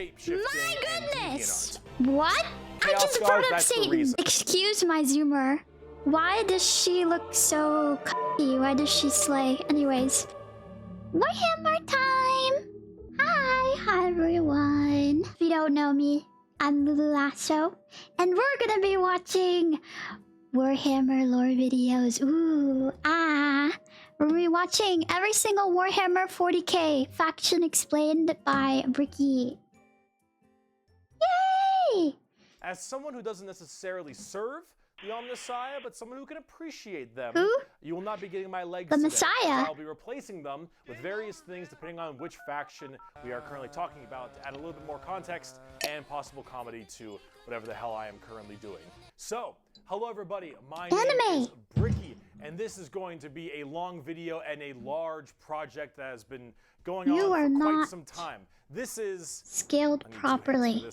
My goodness! What? I just brought up Satan. Excuse my zoomer. Why does she look so cocky? Why does she slay? Anyways. Warhammer time! Hi everyone. If you don't know me, I'm LULULASSO. And we're gonna be watching Warhammer lore videos. Ooh, We're gonna be watching every single Warhammer 40k faction explained by Bricky. Yay! As someone who doesn't necessarily serve the Messiah, but someone who can appreciate them, Who? you will not be getting my legs The today, Messiah? I'll be replacing them with various things depending on which faction we are currently talking about to add a little bit more context and possible comedy to whatever the hell I am currently doing. So, hello everybody, my name is Bricky, and this is going to be a long video and a large project that has been going on for quite some time. This is scaled properly.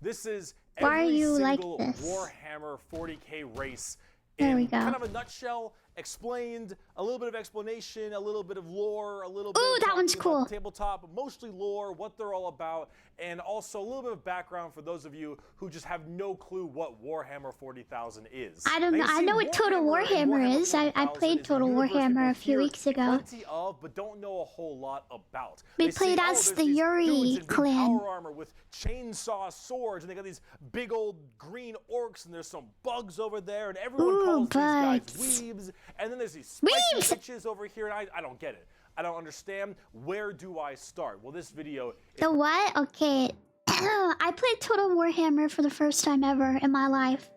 This is Why every are you single like this? Warhammer 40k race There we in go. kind of a nutshell, explained, a little bit of explanation, a little bit of lore, a little bit Ooh, of that one's cool. tabletop, mostly lore, what they're all about, and also a little bit of background for those of you who just have no clue what Warhammer 40,000 is. I don't know. I know what Total Warhammer is. I played Total Warhammer a few weeks ago. Plenty of, but don't know a whole lot about. We played as the Yuri clan. Power armor with chainsaw swords, and they got these big old green orcs, and there's some bugs over there, and everyone calls these guys weebs. And then there's these spiky bitches over here, and I don't get it. I don't understand. Where do I start? Well, this video is... The what? Okay. I played Total Warhammer for the first time ever in my life.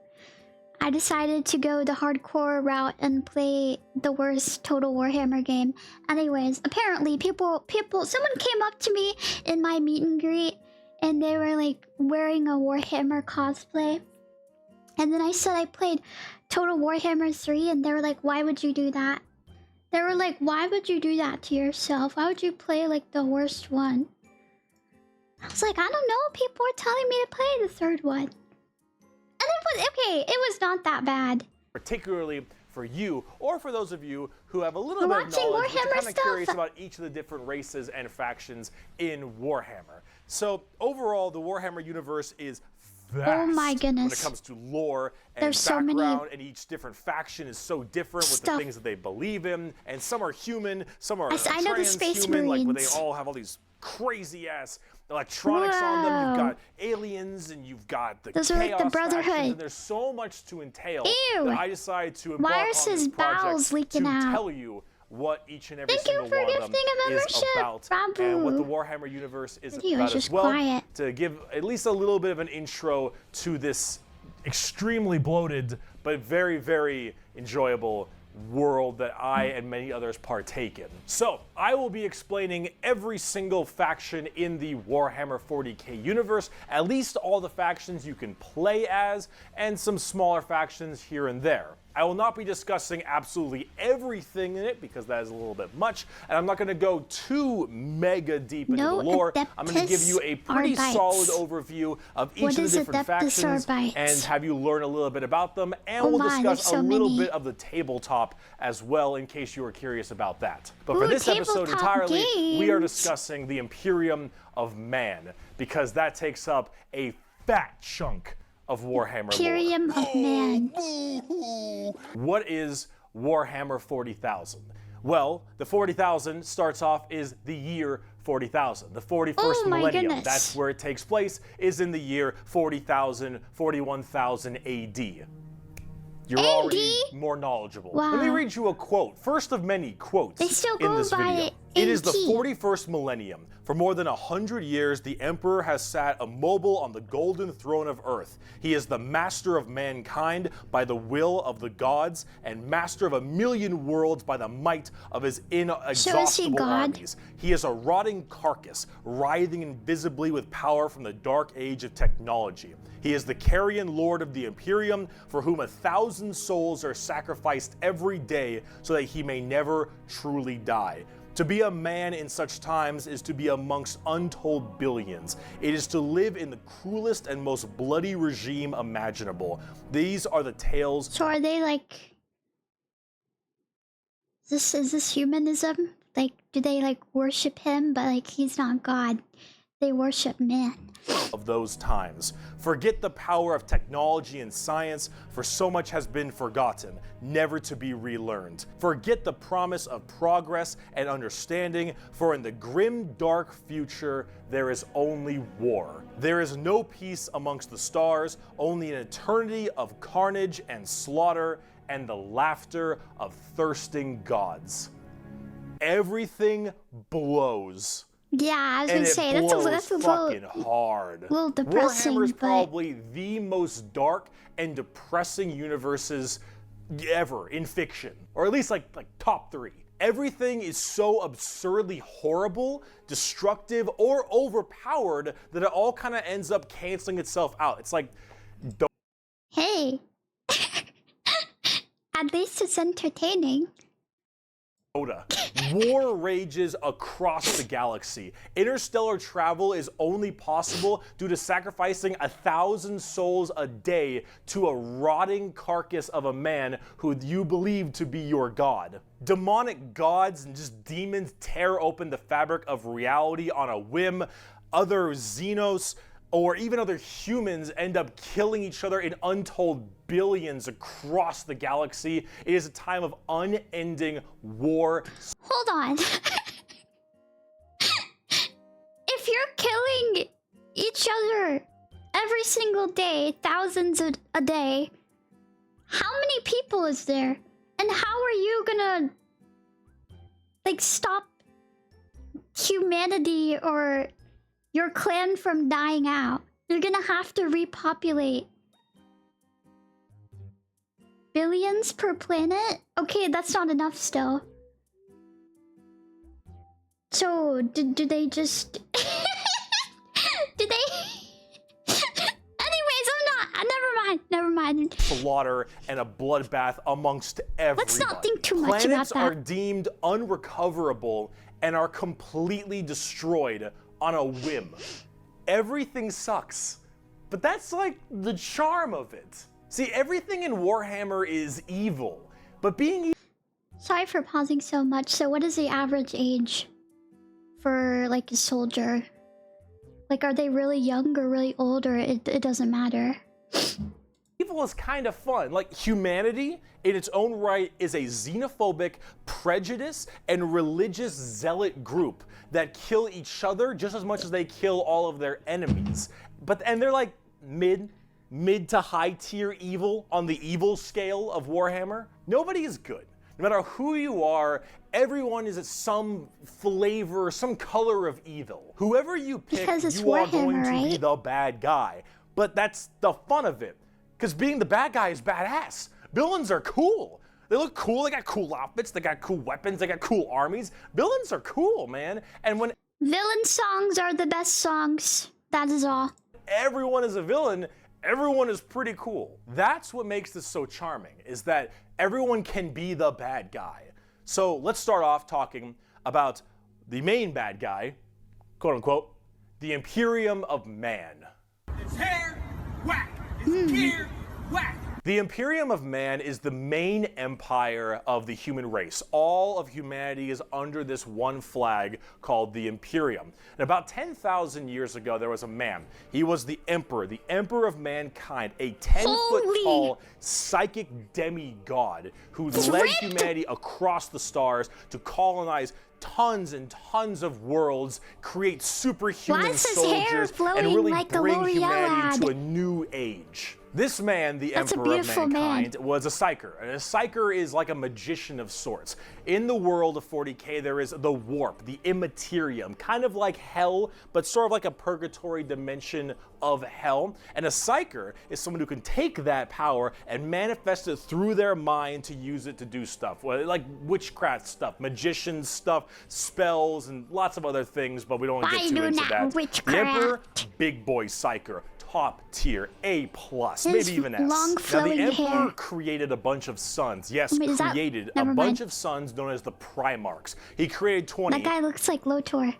I decided to go the hardcore route and play the worst Total Warhammer game. Anyways, apparently someone came up to me in my meet and greet, and they were like wearing a Warhammer cosplay. And then I said I played Total Warhammer 3, and they were like, why would you do that? They were like, why would you do that to yourself? Why would you play like the worst one? I was like, I don't know. People are telling me to play the third one. And it was okay. It was not that bad. Particularly for you, or for those of you who have a little bit of knowledge, but are kind of curious about each of the different races and factions in Warhammer. So overall, the Warhammer universe is vast. Oh my goodness. When it comes to lore and There's so background, many and each different faction is so different with the things that they believe in, and some are human, some are transhuman, like where they all have all these crazy ass electronics on them. You've got aliens, and you've got the chaos Brotherhood. factions, and there's so much to entail that I decided to embark Why are on his this project bowels leaking to out? tell you what each and every single one of them is about, and what the Warhammer universe is about as well, to give at least a little bit of an intro to this extremely bloated but very, very enjoyable world that I and many others partake in. So, I will be explaining every single faction in the Warhammer 40k universe, at least all the factions you can play as, and some smaller factions here and there. I will not be discussing absolutely everything in it because that is a little bit much, and I'm not going to go too mega deep into the lore. I'm going to give you a pretty solid overview of each of the different factions and have you learn a little bit about them, and we'll discuss a little bit of the tabletop as well in case you are curious about that. But for this episode entirely, we are discussing the Imperium of Man, because that takes up a fat chunk of Warhammer Imperium of Man. What is Warhammer 40,000? Well, the 40,000 starts off is the year 40,000, the 41st millennium. That's where it takes place, is in the year 40,000, 41,000 AD. You're already more knowledgeable. Wow. Let me read you a quote, first of many quotes they still go in this by video. It is the 41st millennium. For more than 100 years, the Emperor has sat immobile on the golden throne of Earth. He is the master of mankind by the will of the gods, and master of 1,000,000 worlds by the might of his inexhaustible armies. He is a rotting carcass, writhing invisibly with power from the dark age of technology. He is the carrion lord of the Imperium, for whom 1,000 souls are sacrificed every day so that he may never truly die. To be a man in such times is to be amongst untold billions. It is to live in the cruelest and most bloody regime imaginable. These are the tales. So are they like... Is this humanism? Like, do they like worship him, but like he's not God? They worship man. Of those times. Forget the power of technology and science, for so much has been forgotten, never to be relearned. Forget the promise of progress and understanding, for in the grim, dark future, there is only war. There is no peace amongst the stars, only an eternity of carnage and slaughter, and the laughter of thirsting gods. Everything blows. Yeah, I was gonna say that's a fucking hard. Little depressing. Warhammer is probably the most dark and depressing universes ever in fiction, or at least like top 3. Everything is so absurdly horrible, destructive, or overpowered that it all kind of ends up canceling itself out. It's like, hey, at least it's entertaining. War rages across the galaxy. Interstellar travel is only possible due to sacrificing 1,000 souls a day to a rotting carcass of a man who you believe to be your god. Demonic gods and just demons tear open the fabric of reality on a whim. Other Xenos or even other humans end up killing each other in untold billions across the galaxy. It is a time of unending war. Hold on. If you're killing each other every single day, thousands a day, how many people is there? And how are you gonna, like, stop humanity or your clan from dying out? You're gonna have to repopulate. Billions per planet? Okay, that's not enough still. So, do they just... do they... Anyways, never mind. Slaughter and a bloodbath amongst everyone. Let's not think too much about that. Planets are deemed unrecoverable and are completely destroyed on a whim. Everything sucks, but that's like the charm of it. See, everything in Warhammer is evil, but being Sorry for pausing so much. So what is the average age for like a soldier? Like, are they really young or really old, or it doesn't matter? evil is kind of fun. Like, humanity in its own right is a xenophobic, prejudice, and religious zealot group that kill each other just as much as they kill all of their enemies. And they're like mid to high tier evil on the evil scale of Warhammer. Nobody is good. No matter who you are, everyone is some flavor, some color of evil. Whoever you pick, you are going to be the bad guy. But that's the fun of it. Because being the bad guy is badass. Villains are cool. They look cool, they got cool outfits, they got cool weapons, they got cool armies. Villains are cool, man. And when villain songs are the best songs, that is all. Everyone is a villain, everyone is pretty cool. That's what makes this so charming, is that everyone can be the bad guy. So let's start off talking about the main bad guy, quote unquote, the Imperium of Man. His hair, whack. His gear, whack. The Imperium of Man is the main empire of the human race. All of humanity is under this one flag called the Imperium. And about 10,000 years ago, there was a man. He was the emperor of mankind, a 10-foot-tall psychic demigod who led humanity across the stars to colonize tons and tons of worlds, create superhuman soldiers, and really bring humanity to a new age. This man, the Emperor of Mankind, was a psyker. And a psyker is like a magician of sorts. In the world of 40K, there is the warp, the immaterium, kind of like hell, but sort of like a purgatory dimension of hell. And a psyker is someone who can take that power and manifest it through their mind to use it to do stuff, like witchcraft stuff, magician stuff, spells, and lots of other things, but we don't want to get too into that. Witchcraft. The Emperor, big boy psyker. Top tier, A+, maybe even S. Now the Emperor created a bunch of suns. Yes, created a bunch of suns known as the Primarchs. He created 20. That guy looks like Lotor.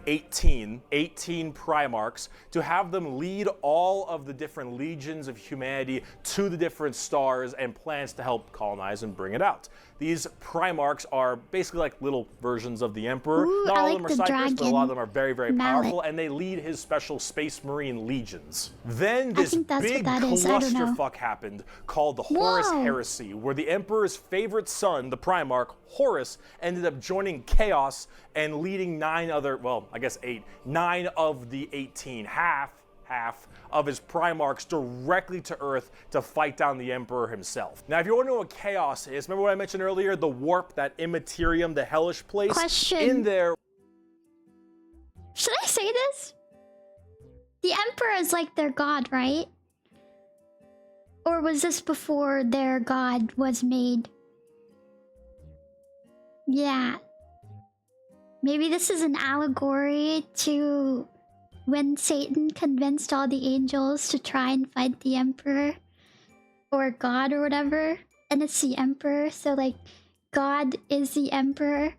18 Primarchs, to have them lead all of the different legions of humanity to the different stars and planets to help colonize and bring it out. These Primarchs are basically like little versions of the Emperor. Ooh, Not all like of them are cyclists, but a lot of them are very, very mallet. powerful, and they lead his special Space Marine legions. Then this think that's big what that is. I don't know. clusterfuck happened called the Horus Whoa. Heresy, where the Emperor's favorite son, the Primarch, Horus, ended up joining Chaos and leading 9 of the 18, half of his Primarchs directly to Earth to fight down the Emperor himself. Now, if you want to know what Chaos is, remember what I mentioned earlier, the warp, that Immaterium, the hellish place? Question. In there... Should I say this? The Emperor is like their god, right? Or was this before their god was made? Yeah. Maybe this is an allegory to when Satan convinced all the angels to try and fight the Emperor. Or God or whatever. And it's the Emperor, so like, God is the Emperor.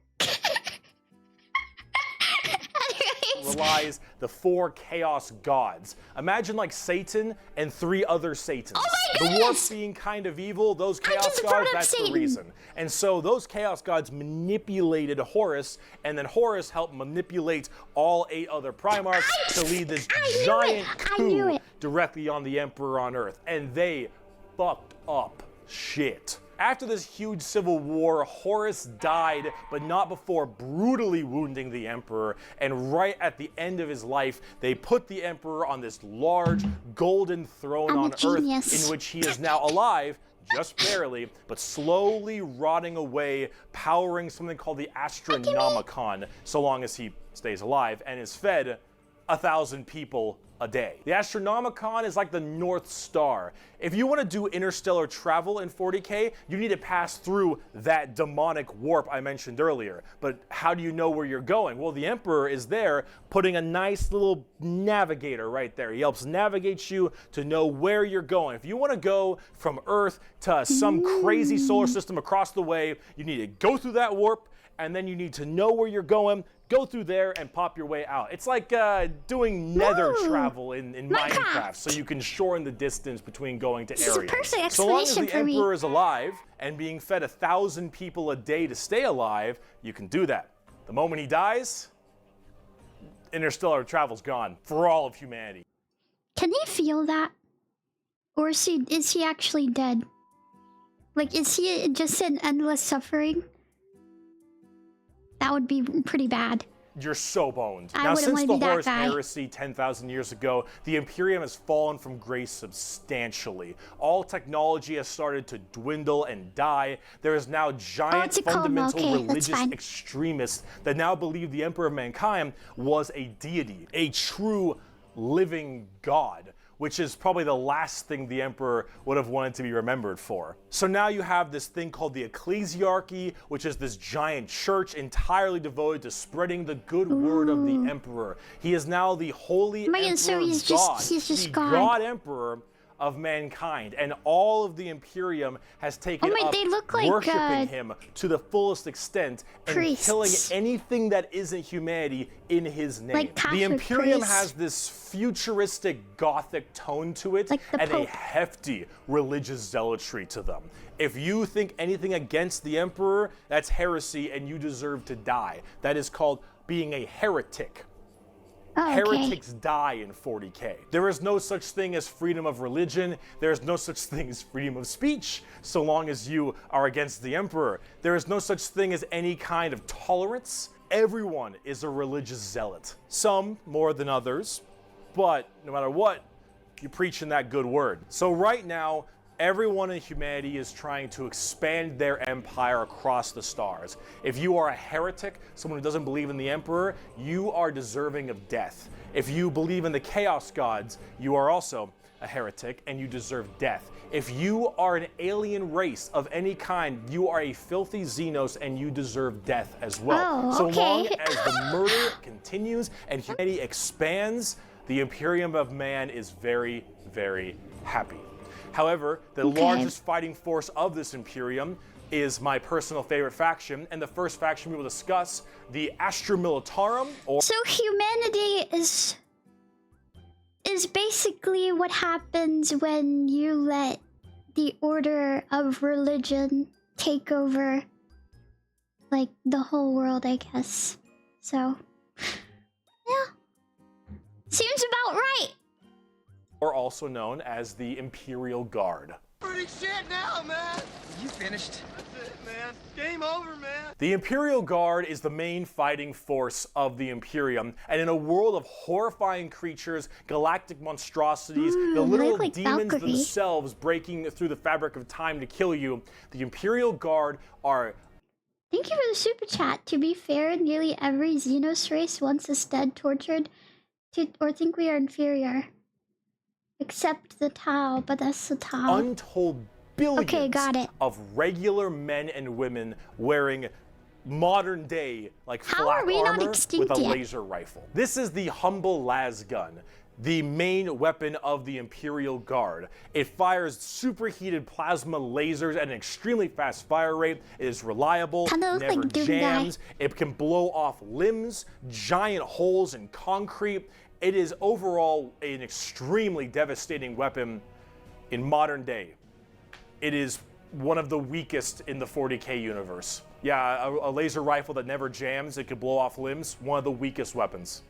Relies the 4 chaos gods. Imagine like Satan and 3 other Satans. Oh my the warp goodness! being kind of evil, those chaos just brought gods, up that's Satan. the reason. And so those chaos gods manipulated Horus, and then Horus helped manipulate all 8 other Primarchs to lead this giant coup directly on the Emperor on Earth. And they fucked up shit. After this huge civil war, Horus died, but not before brutally wounding the Emperor, and right at the end of his life, they put the Emperor on this large golden throne on Earth, in which he is now alive, just barely, but slowly rotting away, powering something called the Astronomicon, so long as he stays alive, and is fed 1,000 people a day. The Astronomicon is like the North Star. If you want to do interstellar travel in 40K, you need to pass through that demonic warp I mentioned earlier. But how do you know where you're going? Well, the Emperor is there putting a nice little navigator right there. He helps navigate you to know where you're going. If you want to go from Earth to some crazy solar system across the way, you need to go through that warp, and then you need to know where you're going, go through there, and pop your way out. It's like doing nether travel in Minecraft, so you can shorten the distance between going to areas. So long as the Emperor is alive and being fed 1,000 people a day to stay alive, you can do that. The moment he dies, interstellar travel's gone for all of humanity. Can he feel that? Or is he actually dead? Like, is he just in endless suffering? That would be pretty bad. You're so boned. I now, wouldn't since wanna the be that Horus guy. Heresy 10,000 years ago, the Imperium has fallen from grace substantially. All technology has started to dwindle and die. There is now giant fundamental religious extremists that now believe the Emperor of Mankind was a deity, a true living god, which is probably the last thing the Emperor would have wanted to be remembered for. So now you have this thing called the Ecclesiarchy, which is this giant church entirely devoted to spreading the good word of the Emperor. He is now the holy Emperor so he's God, just the God. God Emperor of mankind, and all of the Imperium has taken up they look like, worshiping him to the fullest extent and killing anything that isn't humanity in his name. Like the Imperium priests. has this futuristic gothic tone to it, Like the and a Pope. hefty religious zealotry to them. If you think anything against the Emperor, that's heresy and you deserve to die. That is called being a heretic. Heretics die in 40K. There is no such thing as freedom of religion. There is no such thing as freedom of speech, so long as you are against the Emperor. There is no such thing as any kind of tolerance. Everyone is a religious zealot. Some more than others, but no matter what, you're preaching that good word. So right now, everyone in humanity is trying to expand their empire across the stars. If you are a heretic, someone who doesn't believe in the Emperor, you are deserving of death. If you believe in the Chaos Gods, you are also a heretic and you deserve death. If you are an alien race of any kind, you are a filthy Xenos and you deserve death as well. So long as the murder continues and humanity expands, the Imperium of Man is very, very happy. However, the largest fighting force of this Imperium, is my personal favorite faction, and the first faction we will discuss, the Astra Militarum, or... So humanity is basically what happens when you let the order of religion take over, like, the whole world, I guess. So, yeah. Seems about right. Or also known as the Imperial Guard. Pretty shit now, man. You finished? That's it, man. Game over, man. The Imperial Guard is the main fighting force of the Imperium, and in a world of horrifying creatures, galactic monstrosities, the literal like demons Valkyrie. themselves breaking through the fabric of time to kill you, the Imperial Guard are... Thank you for the super chat. To be fair, nearly every Xenos race wants us dead, tortured, or think we are inferior. Except the Tau, but that's the Tau. untold billions Okay, got it. of regular men and women wearing modern day, like, How flak are we not armor extinct with a yet? laser rifle. This is the humble las gun, the main weapon of the Imperial Guard. It fires superheated plasma lasers at an extremely fast fire rate. It is reliable, Kinda look never like Doom jams. It can blow off limbs, giant holes in concrete. It is overall an extremely devastating weapon in modern day. It is one of the weakest in the 40K universe. Yeah, a laser rifle that never jams, it could blow off limbs, one of the weakest weapons.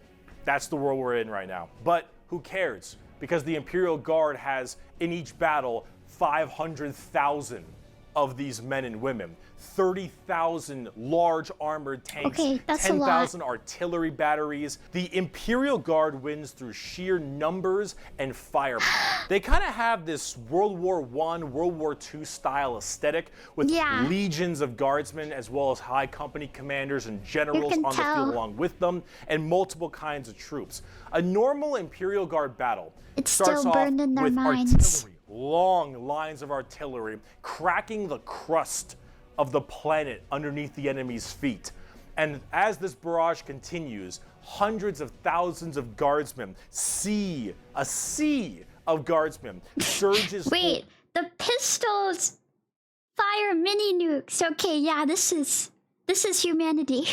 That's the world we're in right now. But who cares? Because the Imperial Guard has, in each battle, 500,000 of these men and women. 30,000 large armored tanks, Okay, that's a lot. 10,000 artillery batteries. The Imperial Guard wins through sheer numbers and firepower. They kind of have this World War I, World War II style aesthetic with Yeah. legions of guardsmen as well as high company commanders and generals can on the tell. field along with them, and multiple kinds of troops. A normal Imperial Guard battle It's starts still off burned in their with minds. artillery. Long lines of artillery cracking the crust of the planet underneath the enemy's feet. And as this barrage continues, hundreds of thousands of guardsmen, a sea of guardsmen surges Wait, the pistols fire mini nukes. Okay, yeah, this is humanity.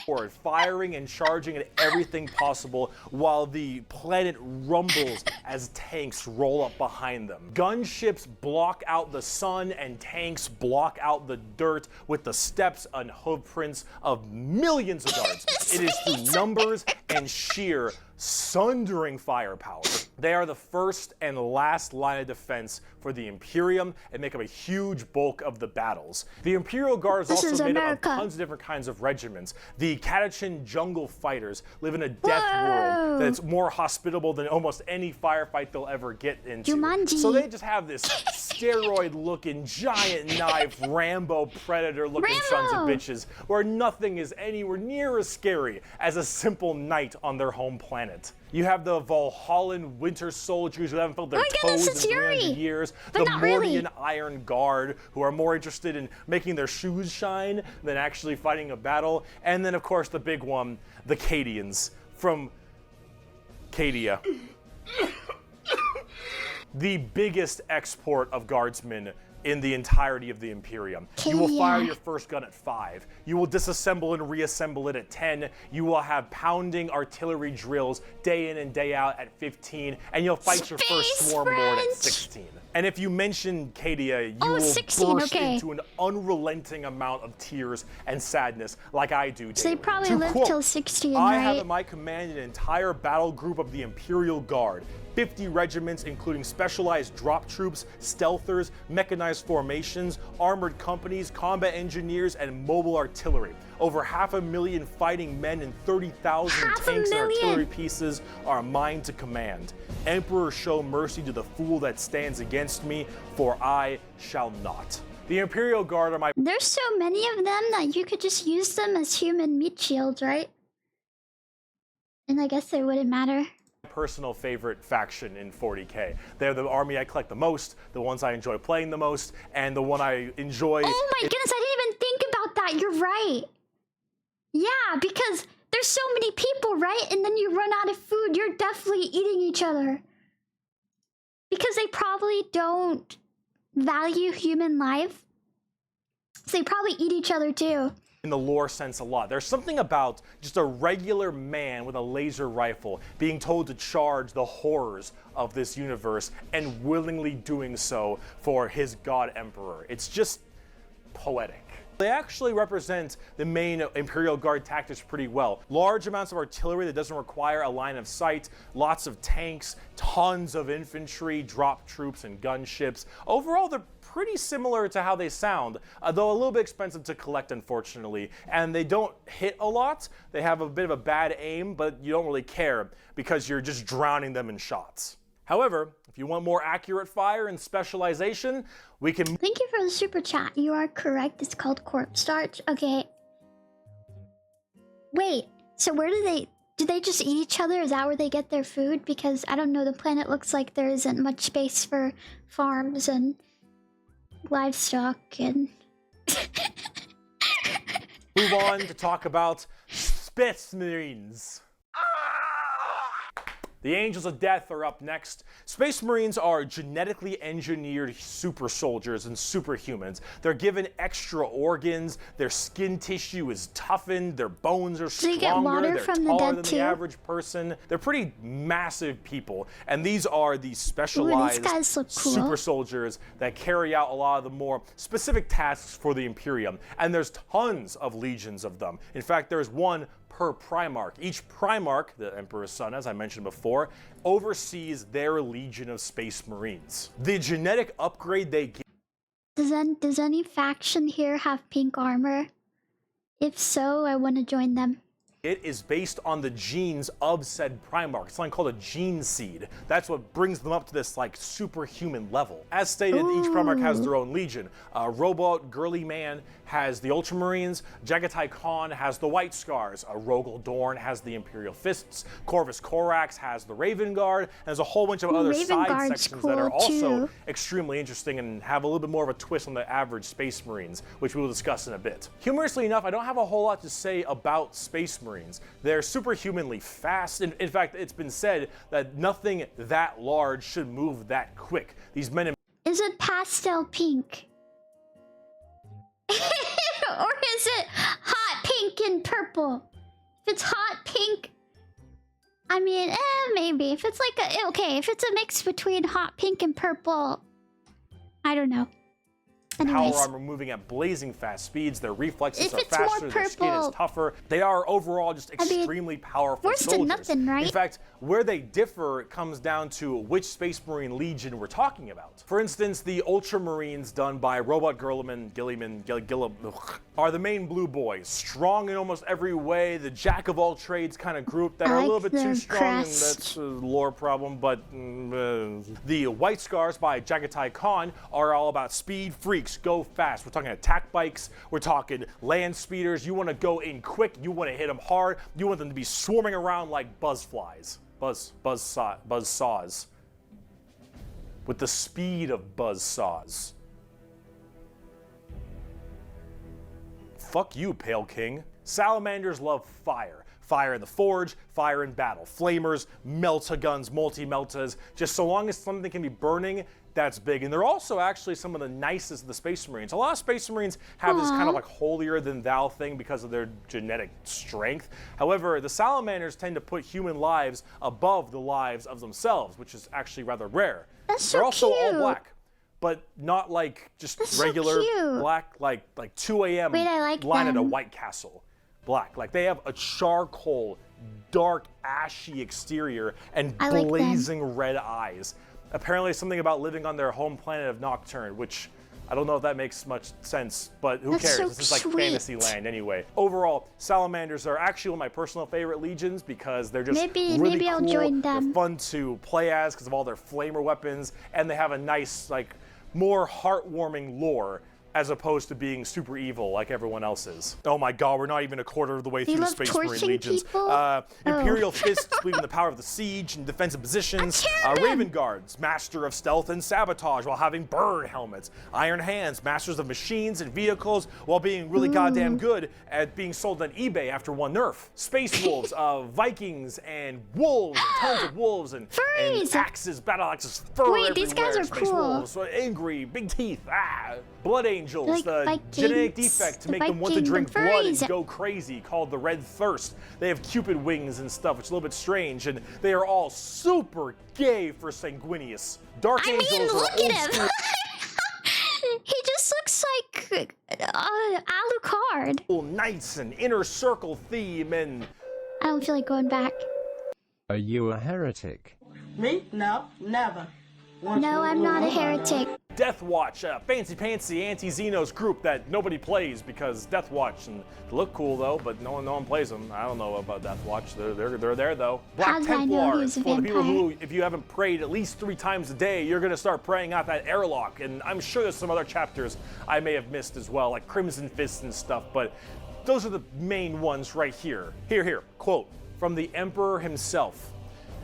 forward, firing and charging at everything possible while the planet rumbles as tanks roll up behind them. Gunships block out the sun and tanks block out the dirt with the steps and hoofprints of millions of guardsmen. It is through numbers and sheer sundering firepower. They are the first and last line of defense for the Imperium and make up a huge bulk of the battles. The Imperial Guard is This also is made up America. of tons of different kinds of regiments. The Catachin jungle fighters live in a death Whoa. world that's more hospitable than almost any firefight they'll ever get into. Jumanji. So they just have this steroid-looking, giant knife, Rambo Predator-looking sons of Rambo. bitches, where nothing is anywhere near as scary as a simple night on their home planet. You have the Valhallan Winter Soldiers who haven't felt their Oh my toes goodness, in it's 300 Yuri. years. But The not really. Mordian Iron Guard, who are more interested in making their shoes shine than actually fighting a battle. And then, of course, the big one, the Cadians from Cadia. The biggest export of guardsmen in the entirety of the Imperium. You will fire Cadia. your first gun at 5. You will disassemble and reassemble it at 10. You will have pounding artillery drills day in and day out at 15. And you'll fight your first Space swarm lord at French. 16. And if you mention Cadia, you Oh, will 16, burst okay. into an unrelenting amount of tears and sadness like I do So they daily. probably To live quote, till 16, I have right? at my command an entire battle group of the Imperial Guard. 50 regiments, including specialized drop troops, stealthers, mechanized formations, armored companies, combat engineers, and mobile artillery. Over 500,000 fighting men and 30,000 tanks and 500,000. artillery pieces are mine to command. Emperor, show mercy to the fool that stands against me, for I shall not. The Imperial Guard are my There's so many of them that you could just use them as human meat shields, right? And I guess it wouldn't matter. personal favorite faction in 40K. They're the army I collect the most, the ones I enjoy playing the most, and the one I enjoy. Oh my goodness, I didn't even think about that. You're right. Yeah, because there's so many people, right? And then you run out of food. You're definitely eating each other. Because they probably don't value human life. So they probably eat each other too. In the lore sense a lot. There's something about just a regular man with a laser rifle being told to charge the horrors of this universe and willingly doing so for his god emperor. It's just poetic. They actually represent the main Imperial Guard tactics pretty well. Large amounts of artillery that doesn't require a line of sight, lots of tanks, tons of infantry, drop troops, and gunships. Overall, they're pretty similar to how they sound, though a little bit expensive to collect, unfortunately. And they don't hit a lot. They have a bit of a bad aim, but you don't really care because you're just drowning them in shots. However, if you want more accurate fire and specialization, we can... Thank you for the super chat. You are correct. It's called corpse starch. Okay. Wait, so where do they just eat each other? Is that where they get their food? Because, I don't know, the planet looks like there isn't much space for farms and livestock and... Move on to talk about Space Marines. The Angels of Death are up next. Space Marines are genetically engineered super soldiers and superhumans. They're given extra organs, their skin tissue is toughened, their bones are stronger, they're taller than the average person. They're pretty massive people, and these are the specialized super soldiers that carry out a lot of the more specific tasks for the Imperium. And there's tons of legions of them. In fact, there's one per Primarch. Each Primarch, the Emperor's son, as I mentioned before, oversees their legion of Space Marines. The genetic upgrade they get... Does any faction here have pink armor? If so, I want to join them. It is based on the genes of said Primarch. It's something called a gene seed. That's what brings them up to this like superhuman level. As stated, each Primarch has their own legion. Robot Girly Man has the Ultramarines. Jagatai Khan has the White Scars. Rogel Dorn has the Imperial Fists. Corvus Corax has the Raven Guard. And there's a whole bunch of other side sections that are also extremely interesting and have a little bit more of a twist on the average Space Marines, which we will discuss in a bit. Humorously enough, I don't have a whole lot to say about Space Marines. They're superhumanly fast. In fact, it's been said that nothing that large should move that quick. These men... Is it pastel pink? Or is it hot pink and purple? If it's hot pink, I mean, maybe. If it's like a... Okay, if it's a mix between hot pink and purple, I don't know. Anyways. Power armor moving at blazing fast speeds. Their reflexes are faster. Their skin is tougher. They are overall just extremely powerful soldiers. Worse than nothing, right? In fact, where they differ comes down to which Space Marine Legion we're talking about. For instance, the Ultramarines done by Robot Gilliman are the main blue boys. Strong in almost every way. The jack of all trades kind of group that are a little bit too strong, and that's a lore problem. But the White Scars by Jagatai Khan are all about speed, freaks, go fast. We're talking attack bikes. We're talking land speeders. You want to go in quick. You want to hit them hard. You want them to be swarming around like buzzflies. Buzzsaws. With the speed of buzzsaws. Fuck you, Pale King. Salamanders love fire. Fire in the forge, fire in battle. Flamers, melta-guns, multi-meltas. Just so long as something can be burning, that's big. And they're also actually some of the nicest of the Space Marines. A lot of Space Marines have this kind of like holier-than-thou thing because of their genetic strength. However, the Salamanders tend to put human lives above the lives of themselves, which is actually rather rare. They're also all black, but not like just regular black, like 2 a.m. line at a White Castle. Black. Like they have a charcoal, dark, ashy exterior and blazing red eyes. Apparently something about living on their home planet of Nocturne, which I don't know if that makes much sense, but who cares? This is like fantasy land anyway. Overall, Salamanders are actually one of my personal favorite legions because they're just really cool. I'll join them. They're fun to play as because of all their flamer weapons, and they have a nice, like, more heartwarming lore as opposed to being super evil like everyone else is. Oh my god, we're not even a quarter of the way through the Space Marine Legions. Imperial Fists, believing in the power of the siege and defensive positions. Raven Guards, master of stealth and sabotage while having bird helmets. Iron Hands, masters of machines and vehicles while being really goddamn good at being sold on eBay after one nerf. Space Wolves, Vikings and wolves, and tons of wolves and axes, battle axes, fur everywhere. These guys are Space cool. Wolves, angry, big teeth, Blood Angels. angels, like the Vikings, genetic defect to the make them want to Viking, drink the blood and furries. go crazy, called the red thirst. They have cupid wings and stuff, which is a little bit strange, and they are all super gay for Sanguinius. Dark angels are look old at him. school He just looks like Alucard. knights and inner circle theme, and I don't feel like going back. Are you a heretic? Me? No, never. No, I'm not a heretic. Death Watch, a fancy-pantsy anti-Xenos group that nobody plays because Death Watch, and they look cool though, but no one plays them. I don't know about Death Watch. They're there though. How Black did I know he Templar, was a for the people vampire? who, if you haven't prayed at least 3 times a day, you're gonna start praying out that airlock. And I'm sure there's some other chapters I may have missed as well, like Crimson Fist and stuff, but those are the main ones right here. Here, quote from the Emperor himself.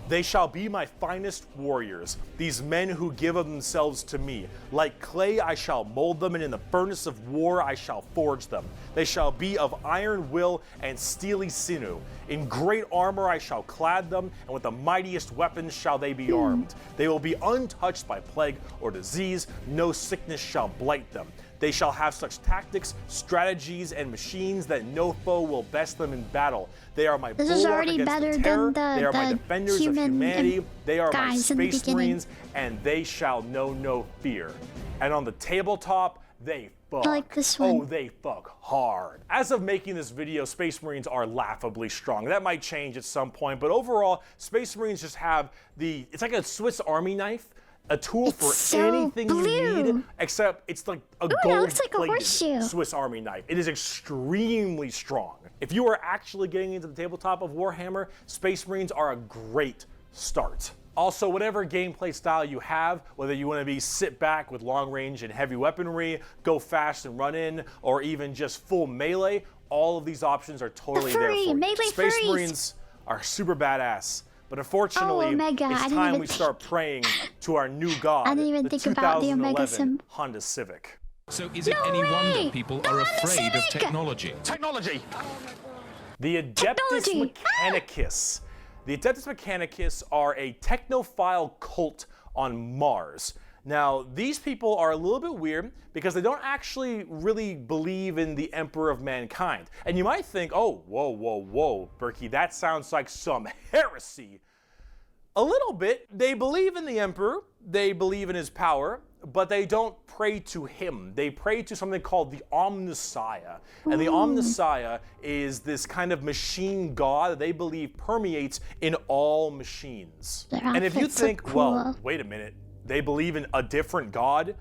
They shall be my finest warriors, these men who give of themselves to me. Like clay I shall mold them, and in the furnace of war I shall forge them. They shall be of iron will and steely sinew. In great armor I shall clad them, and with the mightiest weapons shall they be armed. They will be untouched by plague or disease, no sickness shall blight them. They shall have such tactics, strategies, and machines that no foe will best them in battle. They are my This is bulwark already against better the terror. than They are my the defenders of human humanity. They are my guys in the space beginning. marines, and they shall know no fear. And on the tabletop, they fuck. I like this one. Oh, they fuck hard. As of making this video, Space Marines are laughably strong. That might change at some point, but overall, Space Marines just have it's like a Swiss Army knife. A tool It's for so anything you blue. need, except it's like a it looks like a horseshoe. gold-plated Swiss Army knife. It is extremely strong. If you are actually getting into the tabletop of Warhammer, Space Marines are a great start. Also, whatever gameplay style you have, whether you want to be sit back with long range and heavy weaponry, go fast and run in, or even just full melee, all of these options are totally there for you. Melee Space furries. Marines are super badass. But unfortunately, Omega. I it's didn't time even we start praying to our new god, I didn't even the think about the Omega 2011 symbol. Honda Civic. So is it No any way! wonder people are Not the afraid of Civic! technology? Technology! The Adeptus Technology. Mechanicus. The Adeptus Mechanicus are a technophile cult on Mars. Now, these people are a little bit weird because they don't actually really believe in the Emperor of Mankind. And you might think, oh, whoa, Bricky, that sounds like some heresy. A little bit. They believe in the Emperor, they believe in his power, but they don't pray to him. They pray to something called the Omnissiah. And the Omnissiah is this kind of machine god that they believe permeates in all machines. Their And if you outfits look think, well, cool. wait a minute, they believe in a different god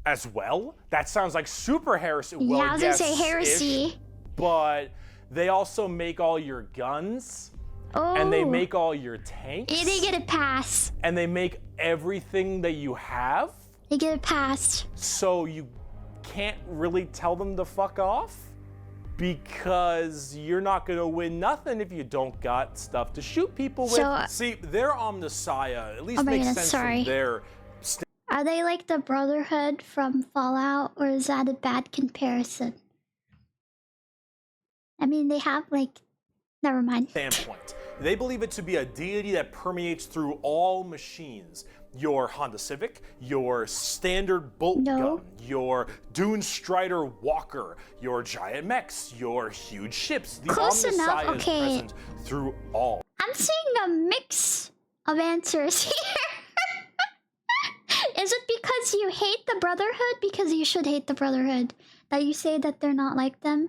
as well? That sounds like super heresy. Well, Yeah, I was gonna say yes-ish, heresy. but they also make all your guns, Oh. and they make all your tanks. Yeah, they get a pass. And they make everything that you have, They get a pass. so you can't really tell them to fuck off because you're not gonna win nothing if you don't got stuff to shoot people with. So, See, their Omnissiah at least Oh my makes goodness, sense sorry. from their Are they like the Brotherhood from Fallout, or is that a bad comparison? I mean, they have like... Never mind. standpoint. They believe it to be a deity that permeates through all machines. Your Honda Civic, your standard bolt No. gun, your Dune Strider Walker, your giant mechs, your huge ships. The Close enough, Omnissiah is okay. present through all. I'm seeing a mix of answers here. Is it because you hate the Brotherhood? Because you should hate the Brotherhood. That you say that they're not like them?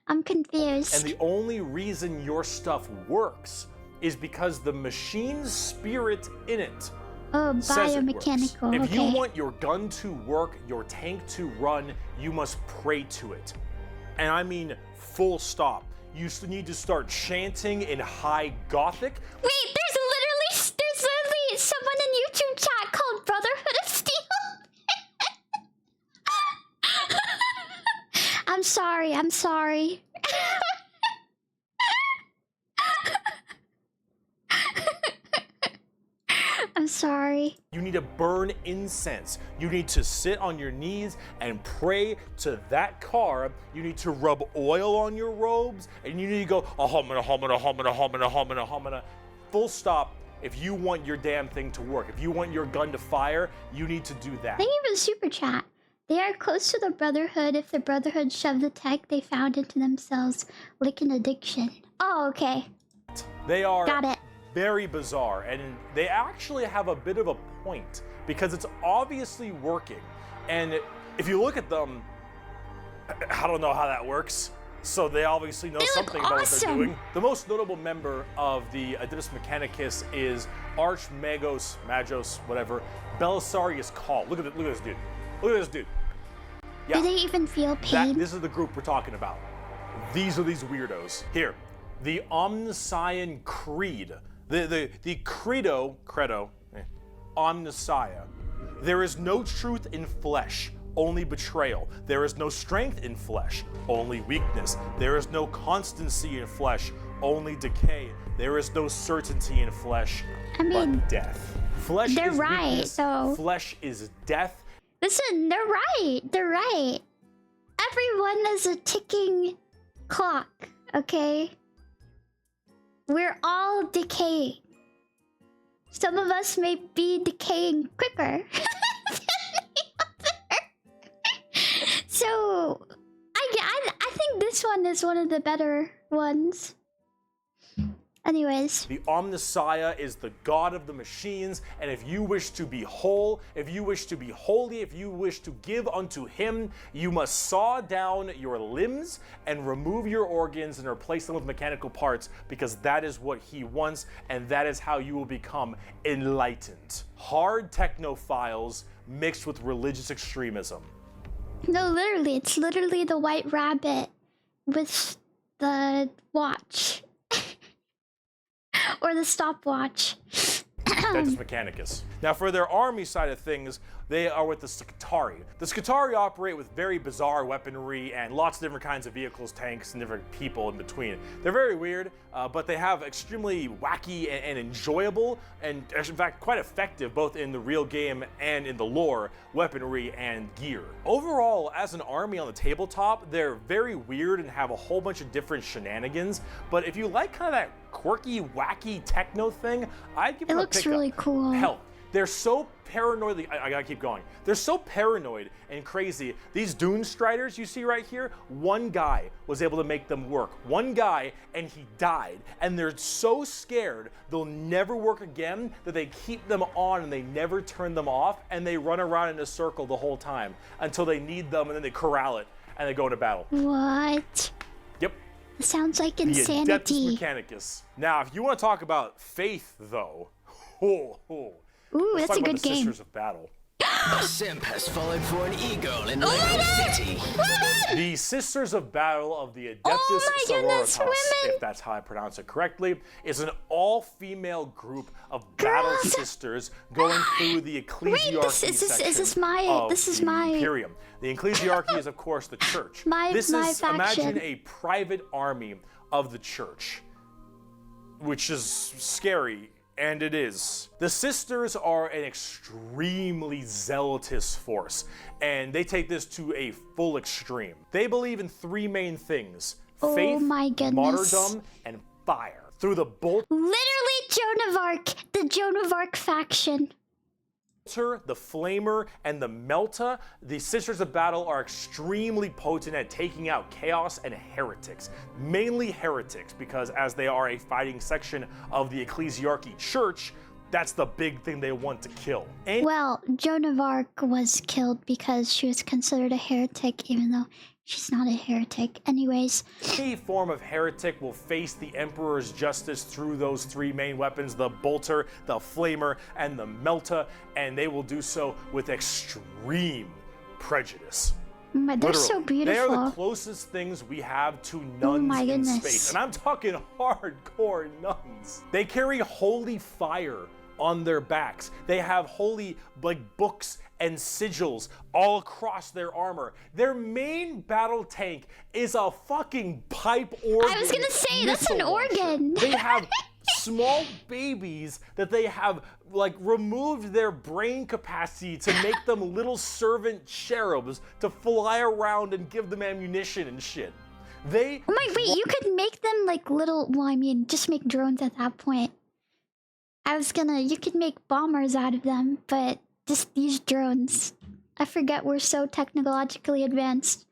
I'm confused. And the only reason your stuff works is because the machine's spirit in it Oh, says it works. biomechanical. If you Okay. want your gun to work, your tank to run, you must pray to it. And I mean full stop. You need to start chanting in high Gothic. Wait, there's literally someone in YouTube chat called Brotherhood of Steel. I'm sorry. I'm sorry. You need to burn incense. You need to sit on your knees and pray to that car. You need to rub oil on your robes, and you need to go, "Ahomina, homina, homina, homina, homina, homina." Full stop. if you want your damn thing to work, if you want your gun to fire, you need to do that. Thank you for the super chat. They are close to the Brotherhood if the Brotherhood shoved the tech they found into themselves like an addiction. Oh, okay. They are Got it. very bizarre, and they actually have a bit of a point because it's obviously working. And if you look at them, I don't know how that works. So they obviously know something about what they're doing. The most notable member of the Adeptus Mechanicus is Archmagos, Magos, whatever, Belisarius Call. Look at this dude. Look at this dude. Yeah. Do they even feel pain? This is the group we're talking about. These are these weirdos. Here, the Omnissian Creed. The credo, Omnissia. There is no truth in flesh, only betrayal. There is no strength in flesh, only weakness. There is no constancy in flesh, only decay. There is no certainty in flesh, but death. Flesh they're is right, weakness, so... Flesh is death. Listen, they're right. They're right. Everyone is a ticking clock, okay? We're all decaying. Some of us may be decaying quicker than the other. So, I think this one is one of the better ones. Anyways. The Omnissia is the god of the machines, and if you wish to be whole, if you wish to be holy, if you wish to give unto him, you must saw down your limbs and remove your organs and replace them with mechanical parts, because that is what he wants, and that is how you will become enlightened. Hard technophiles mixed with religious extremism. No, literally, it's literally the White Rabbit with the watch. Or the stopwatch. Adeptus Mechanicus. Now, for their army side of things, they are with the Scutari. The Scutari operate with very bizarre weaponry and lots of different kinds of vehicles, tanks, and different people in between. They're very weird, but they have extremely wacky and enjoyable, and in fact quite effective both in the real game and in the lore, weaponry and gear. Overall, as an army on the tabletop, they're very weird and have a whole bunch of different shenanigans, but if you like kind of that quirky, wacky techno thing, I'd give them a pickup. It looks really cool. Hell, they're so paranoid. I gotta keep going. They're so paranoid and crazy. These Dune Striders you see right here, one guy was able to make them work. One guy, and he died. And they're so scared they'll never work again that they keep them on and they never turn them off, and they run around in a circle the whole time until they need them, and then they corral it and they go into battle. What? Yep. Sounds like insanity. The Adeptus Mechanicus. Now, if you want to talk about faith, though, Ooh, let's that's talk a about good the game. Sisters of Battle. A simp has fallen for an eagle in Lego City. The Sisters of Battle of the Adeptus Sororitas, women. if that's how I pronounce it correctly, is an all-female group of battle sisters going through the ecclesiarchy section this is my Imperium. The ecclesiarchy is, of course, the church. This is, faction. imagine a private army of the church, which is scary. And it is. The sisters are an extremely zealous force, and they take this to a full extreme. They believe in three main things: faith, martyrdom, and fire. Through the literally Joan of Arc, the Joan of Arc faction. The Flamer, and the Melta, the Sisters of Battle are extremely potent at taking out chaos and heretics. Mainly heretics, because as they are a fighting section of the Ecclesiarchy Church, that's the big thing they want to kill. Well, Joan of Arc was killed because she was considered a heretic, even though she's not a heretic. Anyways. Any form of heretic will face the Emperor's justice through those three main weapons, the Bolter, the Flamer, and the Melta, and they will do so with extreme prejudice. They're so beautiful. They are the closest things we have to nuns in space. And I'm talking hardcore nuns. They carry holy fire on their backs. They have holy books and sigils all across their armor. Their main battle tank is a fucking pipe organ. I was gonna say, that's an organ. They have small babies that they have removed their brain capacity to make them little servant cherubs to fly around and give them ammunition and shit. Wait, you could make them like little, well, I mean, just make drones at that point. You could make bombers out of them, but just these drones. I forget we're so technologically advanced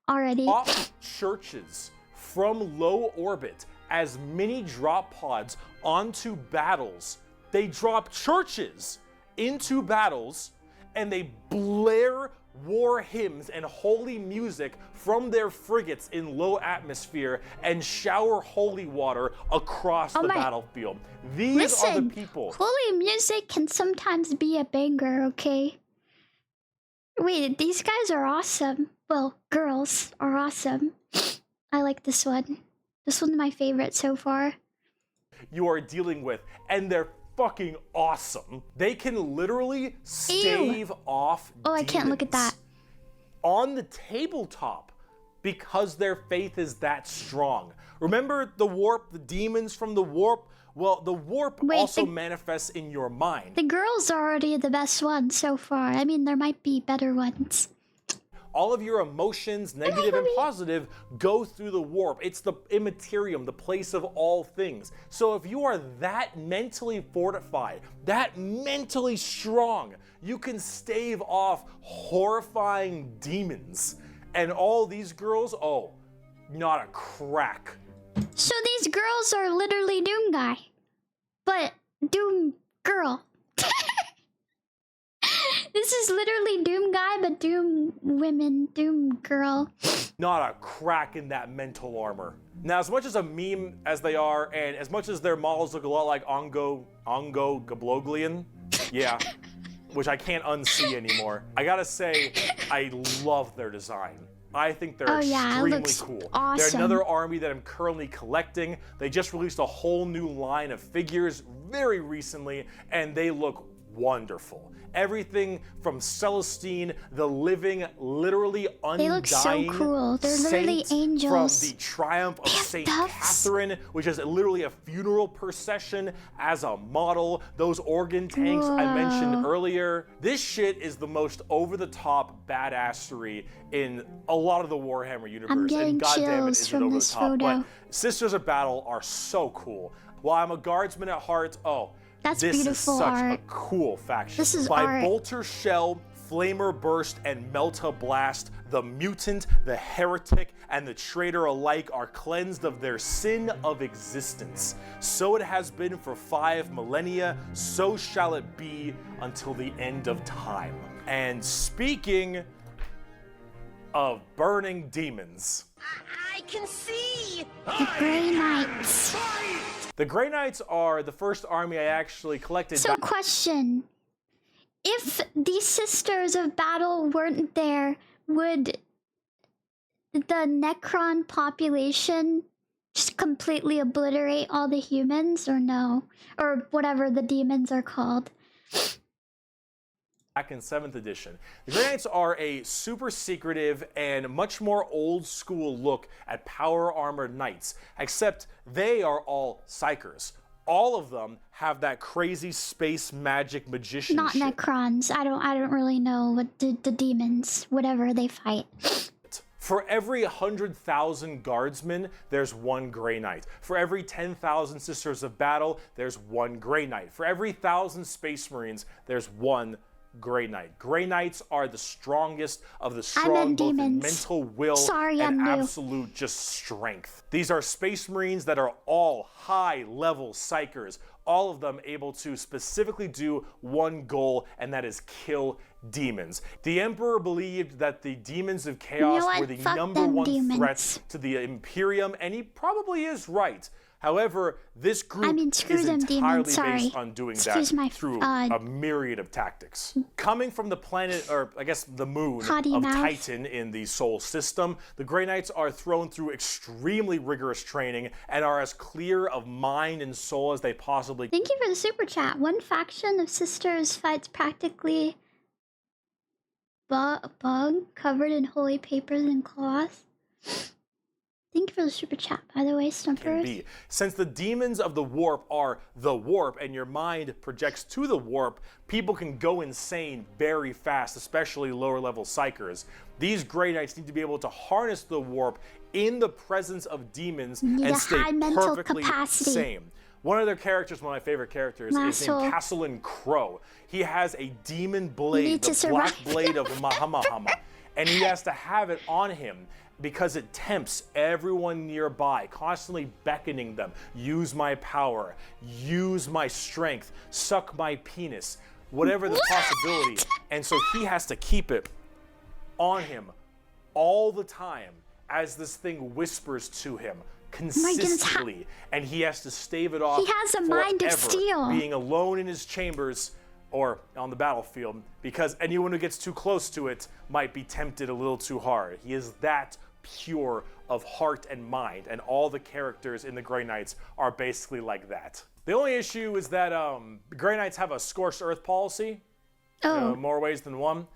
already. Off churches from low orbit as mini drop pods onto battles. They drop churches into battles and they blare war hymns and holy music from their frigates in low atmosphere and shower holy water across the battlefield. These are the people. Holy music can sometimes be a banger, okay? Wait, these guys are awesome. Well, girls are awesome. I like this one. This one's my favorite so far. You are dealing with, and they're fucking awesome. They can literally stave off I can't look at that. On the tabletop because their faith is that strong. Remember the warp, the demons from the warp? Well, the warp also manifests in your mind. The girls are already the best ones so far. I mean, there might be better ones. All of your emotions, negative and positive, go through the warp. It's the immaterium, the place of all things. So if you are that mentally fortified, that mentally strong, you can stave off horrifying demons. And all these girls, not a crack. So these girls are literally Doom Guy, but Doom Girl. This is literally Doom Guy, but Doom Women, Doom Girl. Not a crack in that mental armor. Now, as much as a meme as they are, and as much as their models look a lot like Ongo Gabloglian, yeah, which I can't unsee anymore, I gotta say, I love their design. I think they're extremely cool. Awesome. They're another army that I'm currently collecting. They just released a whole new line of figures very recently, and they look wonderful. Everything from Celestine, the living, literally undying They look so cool. They're literally angels. From the triumph of Saint Catherine, which is literally a funeral procession as a model. Those organ tanks I mentioned earlier. This shit is the most over-the-top badassery in a lot of the Warhammer universe. I'm getting chills from this photo. But Sisters of Battle are so cool. While I'm a guardsman at heart, that's this beautiful is such art. a cool faction. This is By art. Bolter Shell, Flamer Burst, and Melta Blast, the mutant, the heretic, and the traitor alike are cleansed of their sin of existence. So it has been for 5 millennia, so shall it be until the end of time. And speaking of burning demons, I can see! The Grey Knights. the Grey Knights are the first army I actually collected. So question. If these Sisters of Battle weren't there, would the Necron population just completely obliterate all the humans, or no? Or whatever the demons are called. Back in 7th edition. The Grey Knights are a super secretive and much more old school look at power armored knights, except they are all psychers. All of them have that crazy space magic magician Not shit. Necrons. I don't really know what the demons, whatever they fight. For every 100,000 guardsmen, there's 1 Grey Knight. For every 10,000 Sisters of Battle, there's 1 Grey Knight. For every 1,000 Space Marines, there's 1 Grey Knight. Grey Knights are the strongest of the strong, both in mental will and absolute just strength. These are Space Marines that are all high-level psychers, all of them able to specifically do one goal, and that is kill demons. The Emperor believed that the demons of chaos were the number one threat to the Imperium, and he probably is right. However, this group is entirely based on doing that through a myriad of tactics. Coming from the planet, or I guess the moon of Titan in the Sol system, the Grey Knights are thrown through extremely rigorous training and are as clear of mind and soul as they possibly can. Thank you for the super chat. One faction of sisters fights practically bug covered in holy papers and cloth. Thank you for the super chat, by the way, Stumpers. Since the demons of the warp are the warp and your mind projects to the warp, people can go insane very fast, especially lower level psychers. These Grey Knights need to be able to harness the warp in the presence of demons and stay perfectly sane. One of their characters, one of my favorite characters, is named Castlin Crow. He has a demon blade, the black blade of Mahamahama, and he has to have it on him because it tempts everyone nearby, constantly beckoning them. Use my power, use my strength, suck my penis, whatever the possibility. And so he has to keep it on him all the time as this thing whispers to him consistently, and he has to stave it off. He has a mind of steel. Being alone in his chambers or on the battlefield, because anyone who gets too close to it might be tempted a little too hard. He is that pure of heart and mind, and all the characters in the Grey Knights are basically like that. The only issue is that Grey Knights have a scorched earth policy, more ways than one.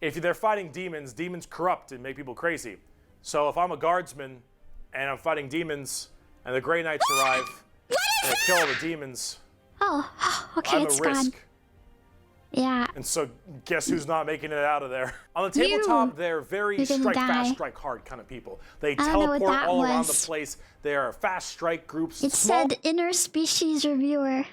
If they're fighting demons, demons corrupt and make people crazy. So if I'm a guardsman and I'm fighting demons and the Grey Knights arrive and they kill all the demons, okay, I'm a risk. Yeah. And so guess who's not making it out of there? On the tabletop, they're very strike fast, strike hard kind of people. They teleport all around the place. They are fast strike groups. It said interspecies reviewer.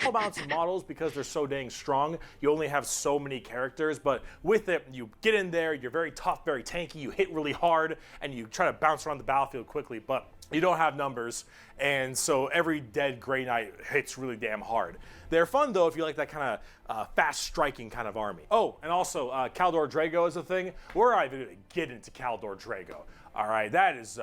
Amounts of models, because they're so dang strong, you only have so many characters, but with it, you get in there, you're very tough, very tanky, you hit really hard, and you try to bounce around the battlefield quickly, but you don't have numbers, and so every dead Grey Knight hits really damn hard. They're fun, though, if you like that kind of fast-striking kind of army. Oh, and also, Caldor Drago is a thing. We're not even going to get into Caldor Drago. All right, that is,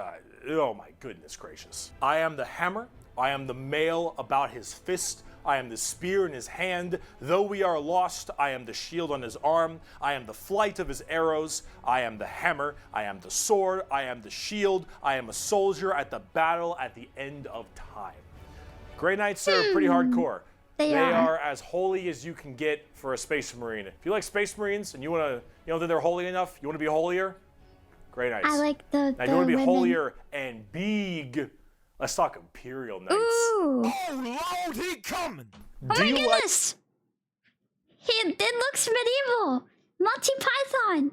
oh my goodness gracious. I am the hammer. I am the mail about his fist. I am the spear in his hand. Though we are lost, I am the shield on his arm. I am the flight of his arrows. I am the hammer. I am the sword. I am the shield. I am a soldier at the battle at the end of time. Grey Knights are pretty hardcore. They are as holy as you can get for a Space Marine. If you like Space Marines and you want to, you don't think they're holy enough, you want to be holier? Grey Knights. I like the Now, you want to be holier and big. Let's talk Imperial Knights. Ooh. Oh, Lord, he coming! Oh my goodness! It looks medieval! Monty Python!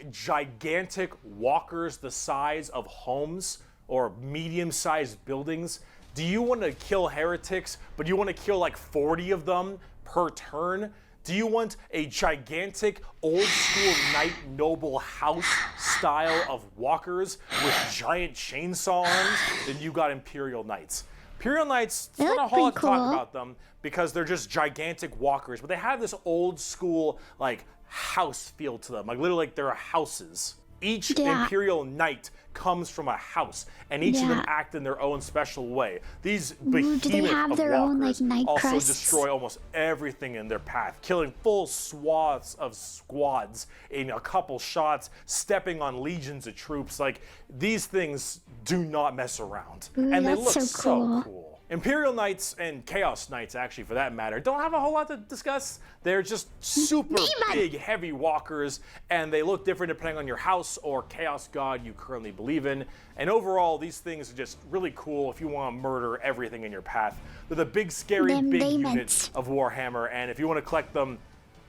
Gigantic walkers the size of homes or medium-sized buildings. Do you want to kill heretics, but you want to kill like 40 of them per turn? Do you want a gigantic old-school knight noble house style of walkers with giant chainsaw arms? Then you got Imperial Knights. Imperial Knights, it's not a whole lot to talk about them because they're just gigantic walkers, but they have this old-school like house feel to them, like literally like they're houses. Each Imperial Knight comes from a house, and each of them act in their own special way. These behemoth do they have of their walkers own, like, night also crests? destroy almost everything in their path, killing full swaths of squads in a couple shots, stepping on legions of troops. Like, these things do not mess around, and they look so cool. Imperial Knights and Chaos Knights, actually, for that matter, don't have a whole lot to discuss. They're just super big, heavy walkers, and they look different depending on your house or chaos god you currently believe in. And overall, these things are just really cool if you want to murder everything in your path. They're the big, scary, big units of Warhammer, and if you want to collect them,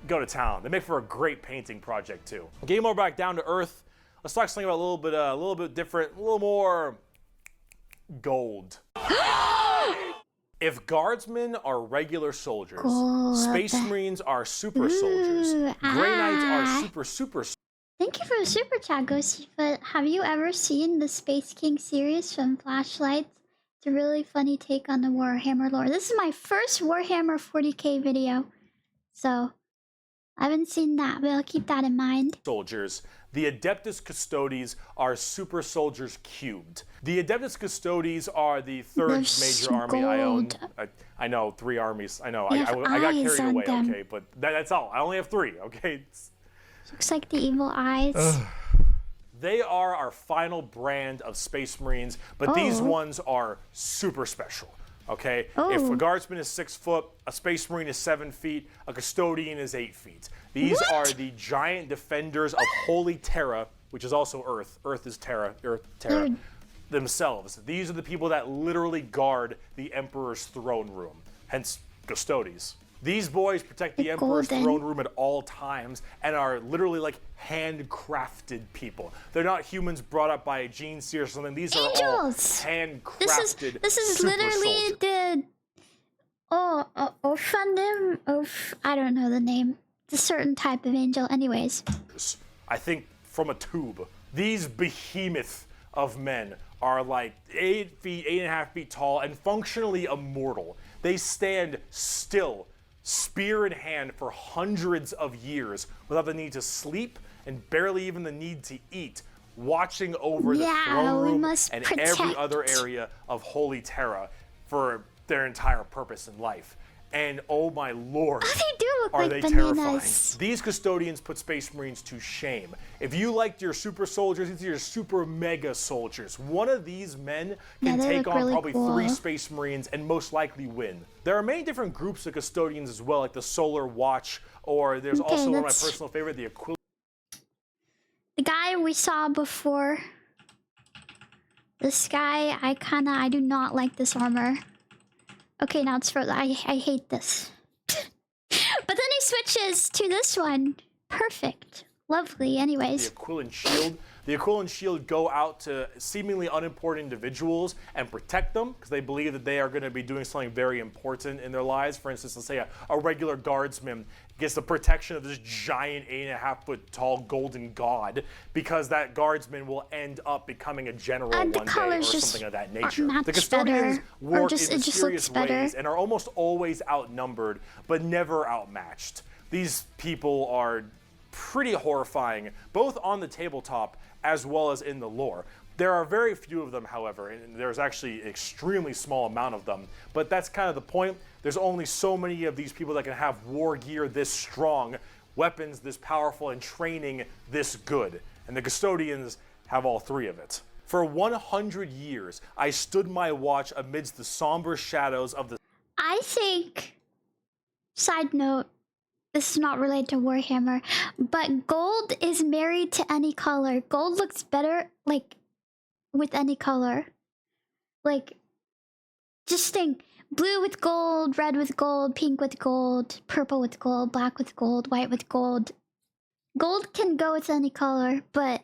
go to town. They make for a great painting project, too. Getting more back down to earth, let's talk something about a little bit different, a little more gold. If guardsmen are regular soldiers, Space Marines are super soldiers, Grey Knights are super. Thank you for the super chat, Ghosty. But have you ever seen the Space King series from Flashlights? It's a really funny take on the Warhammer lore. This is my first Warhammer 40k video, so I haven't seen that, but I'll keep that in mind. Soldiers. The Adeptus Custodes are super soldiers cubed. The Adeptus Custodes are the third major army I own. I know, 3 armies. I know, I got carried away, okay, but that's all. I only have 3, okay? Looks like the evil eyes. They are our final brand of Space Marines, but these ones are super special. Okay, if a guardsman is 6 foot, a Space Marine is 7 feet, a custodian is 8 feet. These are the giant defenders of Holy Terra, which is also Earth. Earth is Terra, Terra themselves. These are the people that literally guard the Emperor's throne room, hence Custodes. These boys protect the Emperor's throne room at all times and are literally like handcrafted people. They're not humans brought up by a gene seer or something. These are all handcrafted. This is literally the Ophanim of, I don't know the name. It's a certain type of angel. Anyways. I think from a tube. These behemoth of men are like 8 feet, 8.5 feet tall, and functionally immortal. They stand still, spear in hand, for hundreds of years without the need to sleep and barely even the need to eat, watching over the throne room and every other area of Holy Terra for their entire purpose in life. And oh my lord, they do look are like they bananas. terrifying. These custodians put Space Marines to shame. If you liked your super soldiers, these are your super mega soldiers. One of these men can take on probably 3 Space Marines and most likely win. There are many different groups of custodians as well, like the Solar Watch, or there's also one of my personal favorite, the Aquila. The guy we saw before. This guy, I do not like this armor. Okay, now it's for I hate this. But then he switches to this one. Perfect. Lovely, anyways. The Aquilan Shield. The Aquilan Shield go out to seemingly unimportant individuals and protect them because they believe that they are going to be doing something very important in their lives. For instance, let's say a regular guardsman gets the protection of this giant 8.5 foot tall golden god because that guardsman will end up becoming a general one day or something of that nature. The custodians work in mysterious ways and are almost always outnumbered but never outmatched. These people are pretty horrifying, both on the tabletop as well as in the lore. There are very few of them, however, and there's actually an extremely small amount of them, but that's kind of the point. There's only so many of these people that can have war gear this strong, weapons this powerful, and training this good. And the custodians have all 3 of it. For 100 years, I stood my watch amidst the somber shadows of the... I think, side note, this is not related to Warhammer, but gold is married to any color. Gold looks better, like, with any color. Like, just think, blue with gold, red with gold, pink with gold, purple with gold, black with gold, white with gold. Gold can go with any color, but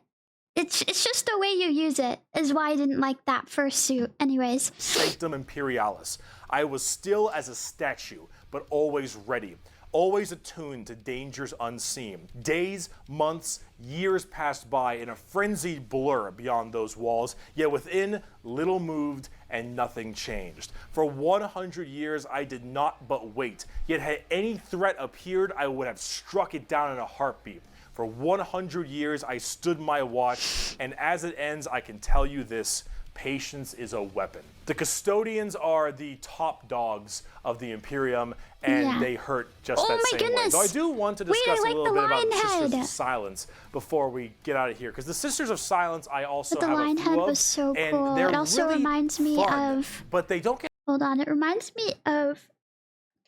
it's just the way you use it is why I didn't like that first suit. Anyways. Sanctum Imperialis. I was still as a statue, but always ready. Always attuned to dangers unseen. Days, months, years passed by in a frenzied blur beyond those walls, yet within, little moved and nothing changed. For 100 years, I did not but wait, yet had any threat appeared, I would have struck it down in a heartbeat. For 100 years, I stood my watch, and as it ends, I can tell you this: patience is a weapon. The custodians are the top dogs of the Imperium, and they hurt just that same way. Though I do want to discuss a little bit about the Sisters of Silence before we get out of here, because the Sisters of Silence I also have a few of. The lion head was so cool. It also reminds me of... But they don't get... Hold on, it reminds me of...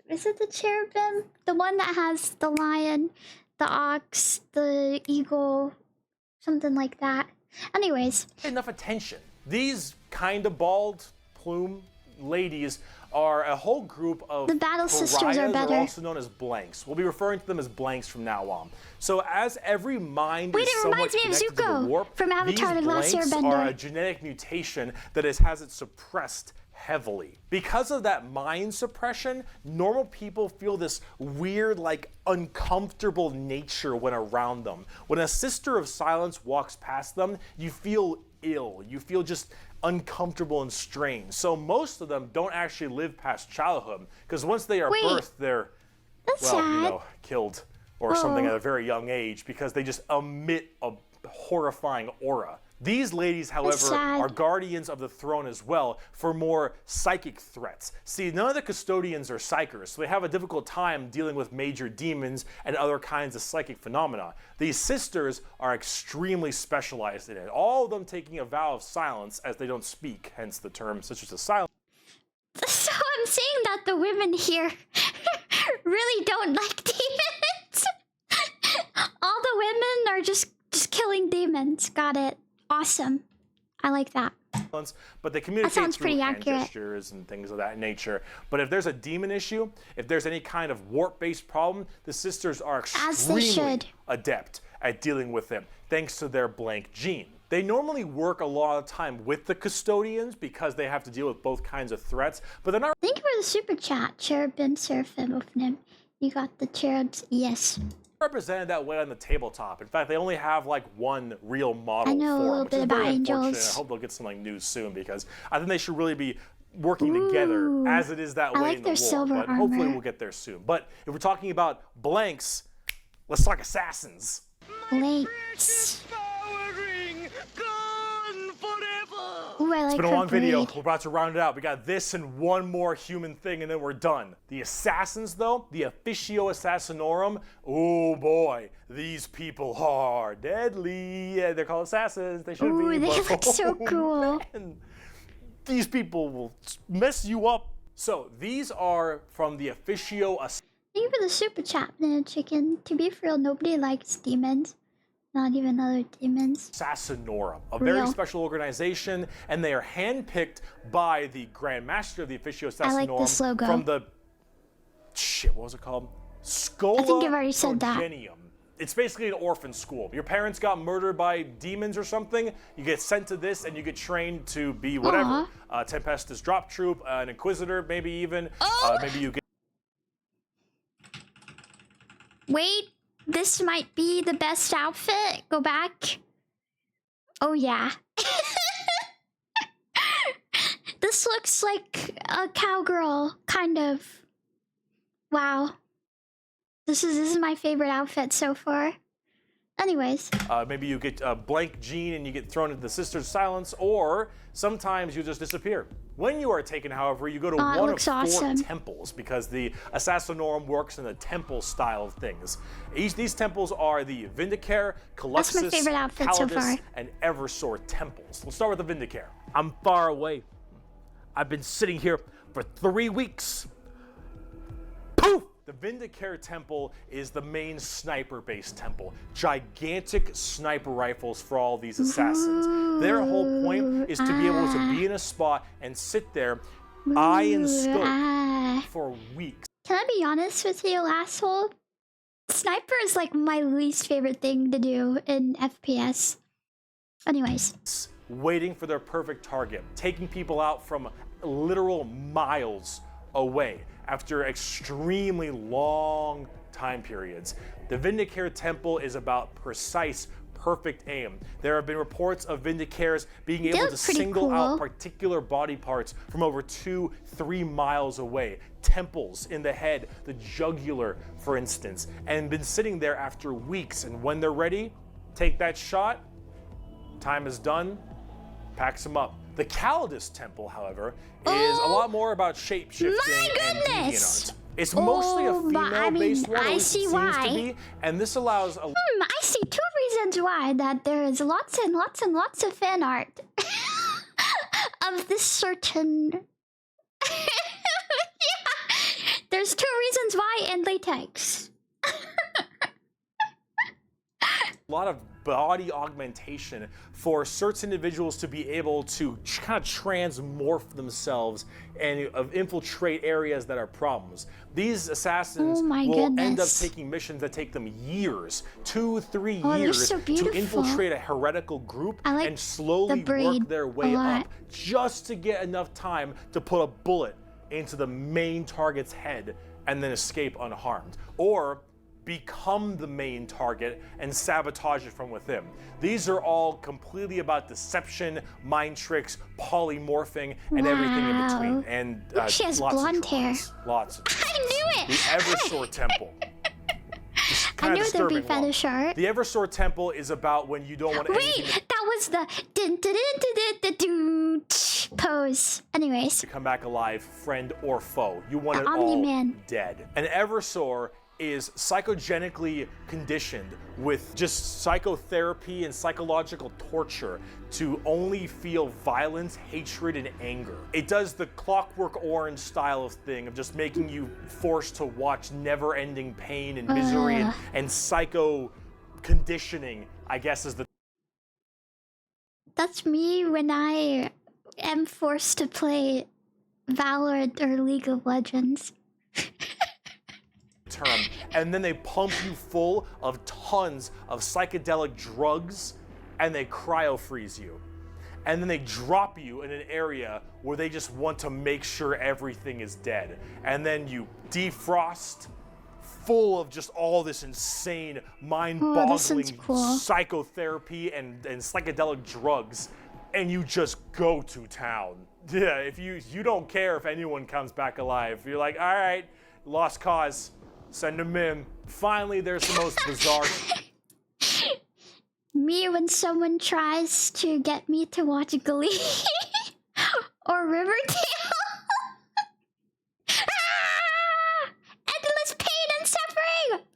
Is it the cherubim? The one that has the lion, the ox, the eagle, something like that. Anyways. Enough attention. These kind of bald plume ladies are a whole group of the battle sisters are better. They're also known as blanks. We'll be referring to them as blanks from now on. So as every mind is somewhat connected to the warp, from Avatar: The Last these blanks are a genetic mutation that has it suppressed heavily. Because of that mind suppression, normal people feel this weird, like, uncomfortable nature when around them. When a Sister of Silence walks past them, you feel ill. You feel just uncomfortable and strange. So most of them don't actually live past childhood, because once they are birthed, they're, killed or something at a very young age, because they just emit a horrifying aura. These ladies, however, are guardians of the throne as well for more psychic threats. See, none of the custodians are psychers, so they have a difficult time dealing with major demons and other kinds of psychic phenomena. These sisters are extremely specialized in it, all of them taking a vow of silence as they don't speak, hence the term Sisters of Silence. So I'm saying that the women here really don't like demons. All the women are just killing demons. Got it. Awesome. I like that. But they communicate sounds through pretty hand accurate. gestures and things of that nature. But if there's a demon issue, if there's any kind of warp-based problem, the sisters are extremely adept at dealing with them, thanks to their blank gene. They normally work a lot of time with the custodians because they have to deal with both kinds of threats, but they're not. Thank you for the super chat, Cherubim Seraphim of Nim. You got the cherubs, yes. Represented that way on the tabletop. In fact, they only have like one real model I know for a little them, which bit is about very unfortunate. angels. I hope they'll get some like news soon because I think they should really be working together as it is that way like in the their lore. silver But hopefully armor. we'll get there soon. But if we're talking about blanks, let's talk assassins. Blanks. Ooh, I like It's been a her long video. braid. We're about to round it out. We got this and one more human thing, and then we're done. The assassins, though, the Officio Assassinorum, oh boy, these people are deadly. Yeah, they're called assassins. They should Ooh, be. they but, look so oh, cool. man, these people will mess you up. So these are from the Officio Assassinorum. Thank you for the super chat, Banana Chicken. To be real, nobody likes demons. Not even other demons. Assassinorum, a very special organization, and they are handpicked by the Grand Master of the Officio Assassinorum. I like this logo. From the what was it called? Scola I think you've already said that. Progenium. It's basically an orphan school. Your parents got murdered by demons or something. You get sent to this, and you get trained to be whatever. Tempestus drop troop, an inquisitor, maybe even. Maybe you get. Wait, this might be the best outfit. Go back. Oh yeah. This looks like a cowgirl, kind of. Wow. This is my favorite outfit so far. Anyways. Maybe you get a blank gene and you get thrown into the Sisters of Silence, or sometimes you just disappear. When you are taken, however, you go to one of four temples because the Assassinorum works in the temple style of things. These temples are the Vindicare, Calypsis, Calidus, and Eversor temples. Let's start with the Vindicare. I'm far away. I've been sitting here for 3 weeks. Poof! The Vindicare Temple is the main sniper-based temple. Gigantic sniper rifles for all these assassins. Their whole point is to be able to be in a spot and sit there, eye and scope for weeks. Can I be honest with you, asshole? Sniper is like my least favorite thing to do in FPS. Anyways. Waiting for their perfect target, taking people out from literal miles away after extremely long time periods. The Vindicare Temple is about precise, perfect aim. There have been reports of Vindicares being able to single out particular body parts from over 2-3 miles away. Temples in the head, the jugular, for instance, and been sitting there after weeks. And when they're ready, take that shot, time is done, packs them up. The Calidus Temple, however, is a lot more about shape-shifting and deviant art. It's mostly a female-based one, at least it seems to be, and this allows a... I see 2 reasons why that there is lots and lots and lots of fan art of this certain... Yeah, there's 2 reasons why in latex. A lot of body augmentation for certain individuals to be able to kind of transmorph themselves and infiltrate areas that are problems. These assassins will end up taking missions that take them years, 2-3 years, to infiltrate a heretical group and slowly work their way up just to get enough time to put a bullet into the main target's head and then escape unharmed. Or become the main target and sabotage it from within. These are all completely about deception, mind tricks, polymorphing, and everything in between. And she has lots blonde of hair. Lots of I knew it! The Eversor Temple. I knew there'd be fetish art. The Eversor Temple is about when you don't want anything to... that was the pose. Anyways. To come back alive, friend or foe. You want it Omni-Man. all dead. An Eversor is psychogenically conditioned with just psychotherapy and psychological torture to only feel violence, hatred, and anger. It does the Clockwork Orange style of thing of just making you forced to watch never-ending pain and misery and psycho conditioning, I guess is the... That's me when I am forced to play Valorant or League of Legends. Term, and then they pump you full of tons of psychedelic drugs, and they cryo-freeze you. And then they drop you in an area where they just want to make sure everything is dead. And then you defrost, full of just all this insane, mind-boggling psychotherapy and psychedelic drugs, and you just go to town. Yeah, if you don't care if anyone comes back alive. You're like, all right, lost cause, send them in. Finally, there's the most bizarre. Me when someone tries to get me to watch Glee or Riverdale. Endless pain and suffering.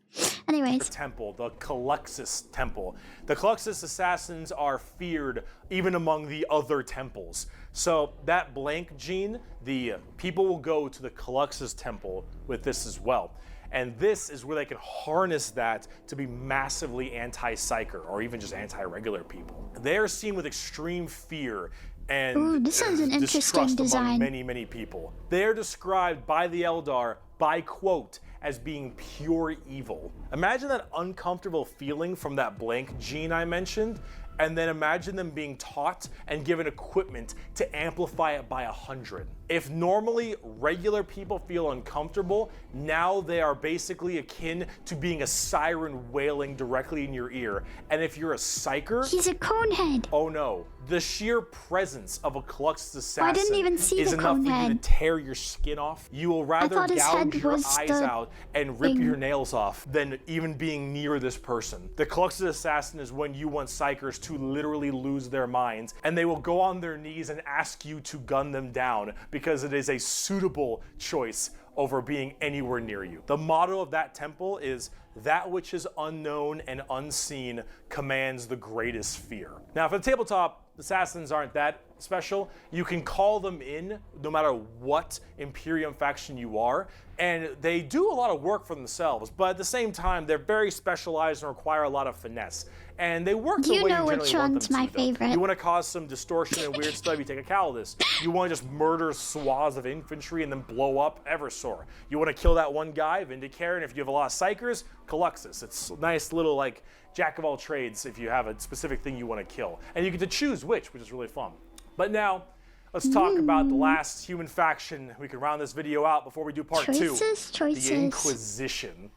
Anyways. Temple, the Caluxus Temple. The Caluxus assassins are feared even among the other temples. So that blank gene, the people will go to the Caluxus Temple with this as well. And this is where they can harness that to be massively anti-psyker or even just anti-regular people. They are seen with extreme fear and this is an interesting design. Among many people. They are described by the Eldar by quote as being pure evil. Imagine that uncomfortable feeling from that blank gene I mentioned, and then imagine them being taught and given equipment to amplify it by 100. If normally regular people feel uncomfortable, now they are basically akin to being a siren wailing directly in your ear. And if you're a psyker, he's a conehead. Oh no. The sheer presence of a Caluxus assassin I didn't even see is the enough for you to conehead. tear your skin off. You will rather gouge your eyes out and rip your nails off than even being near this person. The Caluxus assassin is when you want psychers to literally lose their minds, and they will go on their knees and ask you to gun them down because it is a suitable choice over being anywhere near you. The motto of that temple is, "That which is unknown and unseen commands the greatest fear." Now, for the tabletop, assassins aren't that special. You can call them in no matter what Imperium faction you are, and they do a lot of work for themselves, but at the same time, they're very specialized and require a lot of finesse. And they work the way you generally want them to. You know which one's my favorite. You want to cause some distortion and weird stuff, you take a Calidus. You want to just murder swaths of infantry and then blow up Eversor. You want to kill that one guy, Vindicator, and if you have a lot of Psychers, Caluxus. It's a nice little like jack of all trades if you have a specific thing you want to kill. And you get to choose which is really fun. But now, let's talk about the last human faction. We can round this video out before we do part 2. The Inquisition.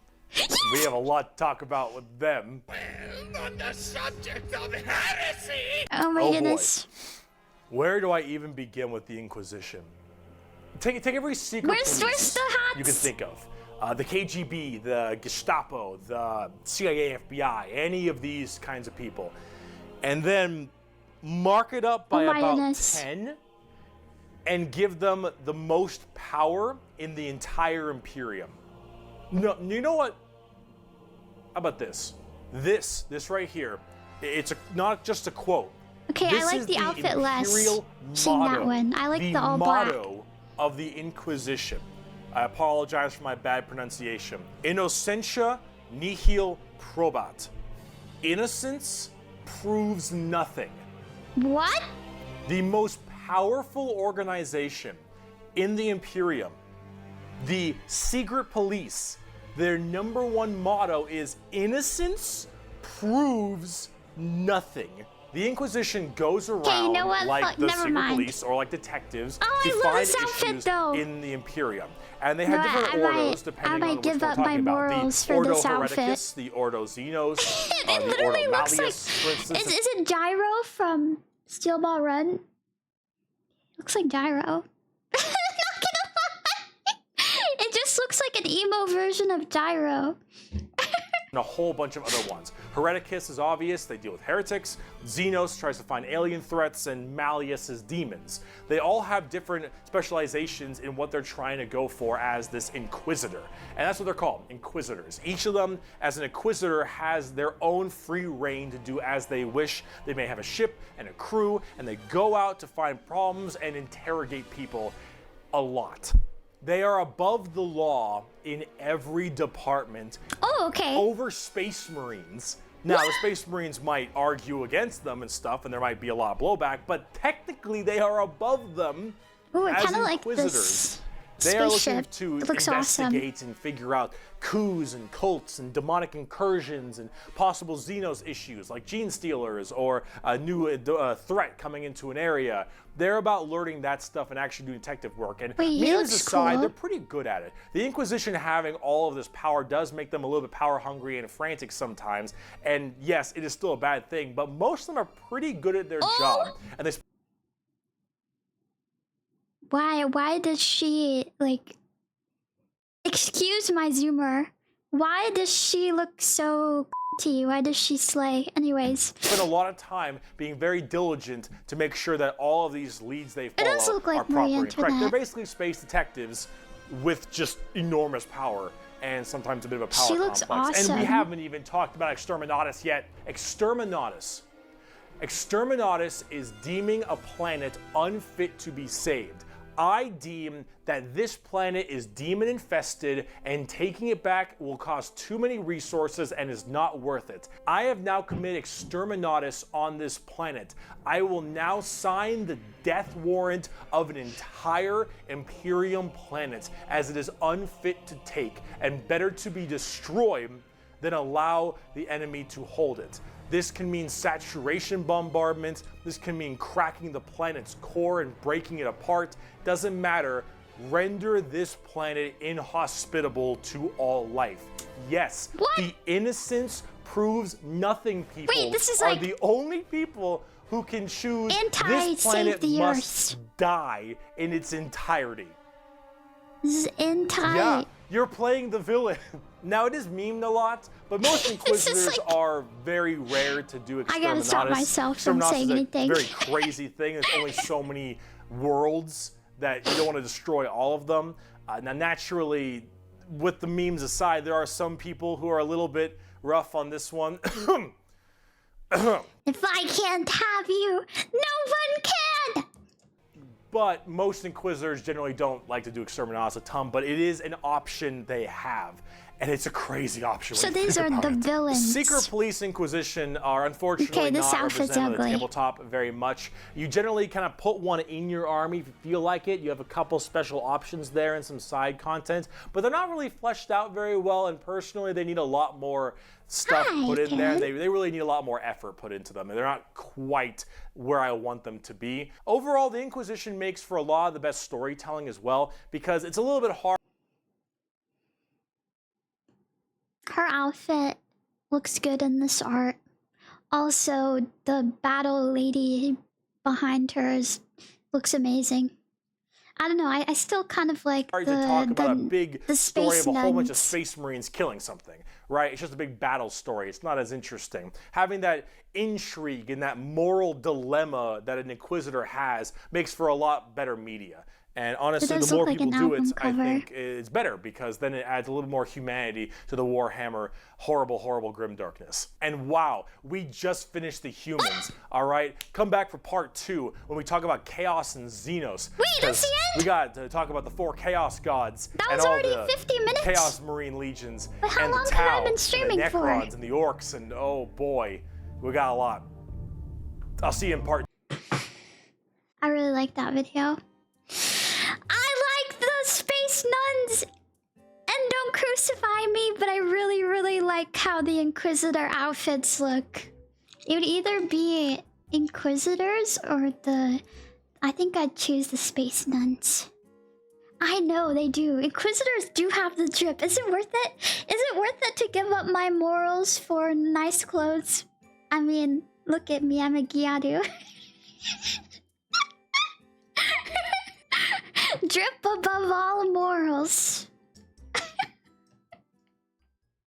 We have a lot to talk about with them. Well, on the subject of heresy. Oh my goodness. Boy. Where do I even begin with the Inquisition? Take every secret police you can think of. The KGB, the Gestapo, the CIA, FBI, any of these kinds of people. And then mark it up by about 10 and give them the most power in the entire Imperium. No, you know what? How about this? This right here, it's not just a quote. Okay, I like the outfit less. Seeing that one. I like the all black. The motto of the Inquisition. I apologize for my bad pronunciation. Innocentia nihil probat. Innocence proves nothing. What? The most powerful organization in the Imperium, the secret police, their #1 motto is innocence proves nothing. The Inquisition goes around like the secret police or like detectives to find issues in the Imperium. And they have different ordos depending on which one we're talking about. The Ordo Hereticus, the Ordo Xenos, the Ordo Malleus, for instance. Is it Gyro from Steel Ball Run? Looks like Gyro. It just looks like an emo version of Gyro. And a whole bunch of other ones. Hereticus is obvious, they deal with heretics. Xenos tries to find alien threats, and Malleus is demons. They all have different specializations in what they're trying to go for as this Inquisitor. And that's what they're called, Inquisitors. Each of them, as an Inquisitor, has their own free reign to do as they wish. They may have a ship and a crew, and they go out to find problems and interrogate people a lot. They are above the law in every department. Oh, okay. Over Space Marines. Now, the Space Marines might argue against them and stuff, and there might be a lot of blowback, but technically they are above them as Inquisitors. They are looking to investigate and figure out coups and cults and demonic incursions and possible Xenos issues like gene stealers or a new threat coming into an area. They're about learning that stuff and actually doing detective work. And memes aside, they're pretty good at it. The Inquisition having all of this power does make them a little bit power hungry and frantic sometimes. And yes, it is still a bad thing, but most of them are pretty good at their job. And they Why does she, like... Excuse my zoomer. Why does she look so to you? Why does she slay? Anyways. Spend a lot of time being very diligent to make sure that all of these leads they follow are proper and correct. They're basically space detectives with just enormous power and sometimes a bit of a power complex. Awesome. And we haven't even talked about Exterminatus yet. Exterminatus is deeming a planet unfit to be saved. I deem that this planet is demon infested and taking it back will cost too many resources and is not worth it. I have now committed Exterminatus on this planet. I will now sign the death warrant of an entire Imperium planet as it is unfit to take and better to be destroyed than allow the enemy to hold it. This can mean saturation bombardment. This can mean cracking the planet's core and breaking it apart. Doesn't matter. Render this planet inhospitable to all life. Yes, the innocence proves nothing. People are the only people who can choose this planet must die in its entirety. This is Yeah, you're playing the villain. Now, it is memed a lot, but most Inquisitors are very rare to do Exterminatus. I gotta stop myself from saying anything. It's a very crazy thing. There's only so many worlds that you don't want to destroy all of them. Now, naturally, with the memes aside, there are some people who are a little bit rough on this one. If I can't have you, no one can! But most Inquisitors generally don't like to do Exterminatus a ton, but it is an option they have. And it's a crazy option. So these are the villains. Secret Police Inquisition are unfortunately not represented on the tabletop very much. You generally kind of put one in your army if you feel like it. You have a couple special options there and some side content, but they're not really fleshed out very well, and personally they need a lot more stuff put in there. They really need a lot more effort put into them, and they're not quite where I want them to be. Overall, the Inquisition makes for a lot of the best storytelling as well, because it's a little bit hard. Her outfit looks good in this art. Also, the battle lady behind her looks amazing. I don't know, I still kind of like to talk about a big story of a whole bunch of nuns. Space Marines killing something, right? It's just a big battle story. It's not as interesting. Having that intrigue and that moral dilemma that an Inquisitor has makes for a lot better media. And honestly, the more people do it, I think it's better, because then it adds a little more humanity to the Warhammer horrible, horrible grimdarkness. And wow, we just finished the humans, all right? Come back for part 2 when we talk about Chaos and Xenos. Wait, that's the end? We got to talk about the 4 Chaos Gods and all the 50 minutes? Chaos Marine Legions But how and long the have I Tau been streaming and the for? Necrons and the Orcs, and oh boy, we got a lot. I'll see you in part. I really like that video. I like the space nuns! And don't crucify me, but I really, really like how the Inquisitor outfits look. It would either be Inquisitors or I think I'd choose the space nuns. I know they do. Inquisitors do have the drip. Is it worth it? Is it worth it to give up my morals for nice clothes? I mean, look at me, I'm a Gyadu. Drip above all morals.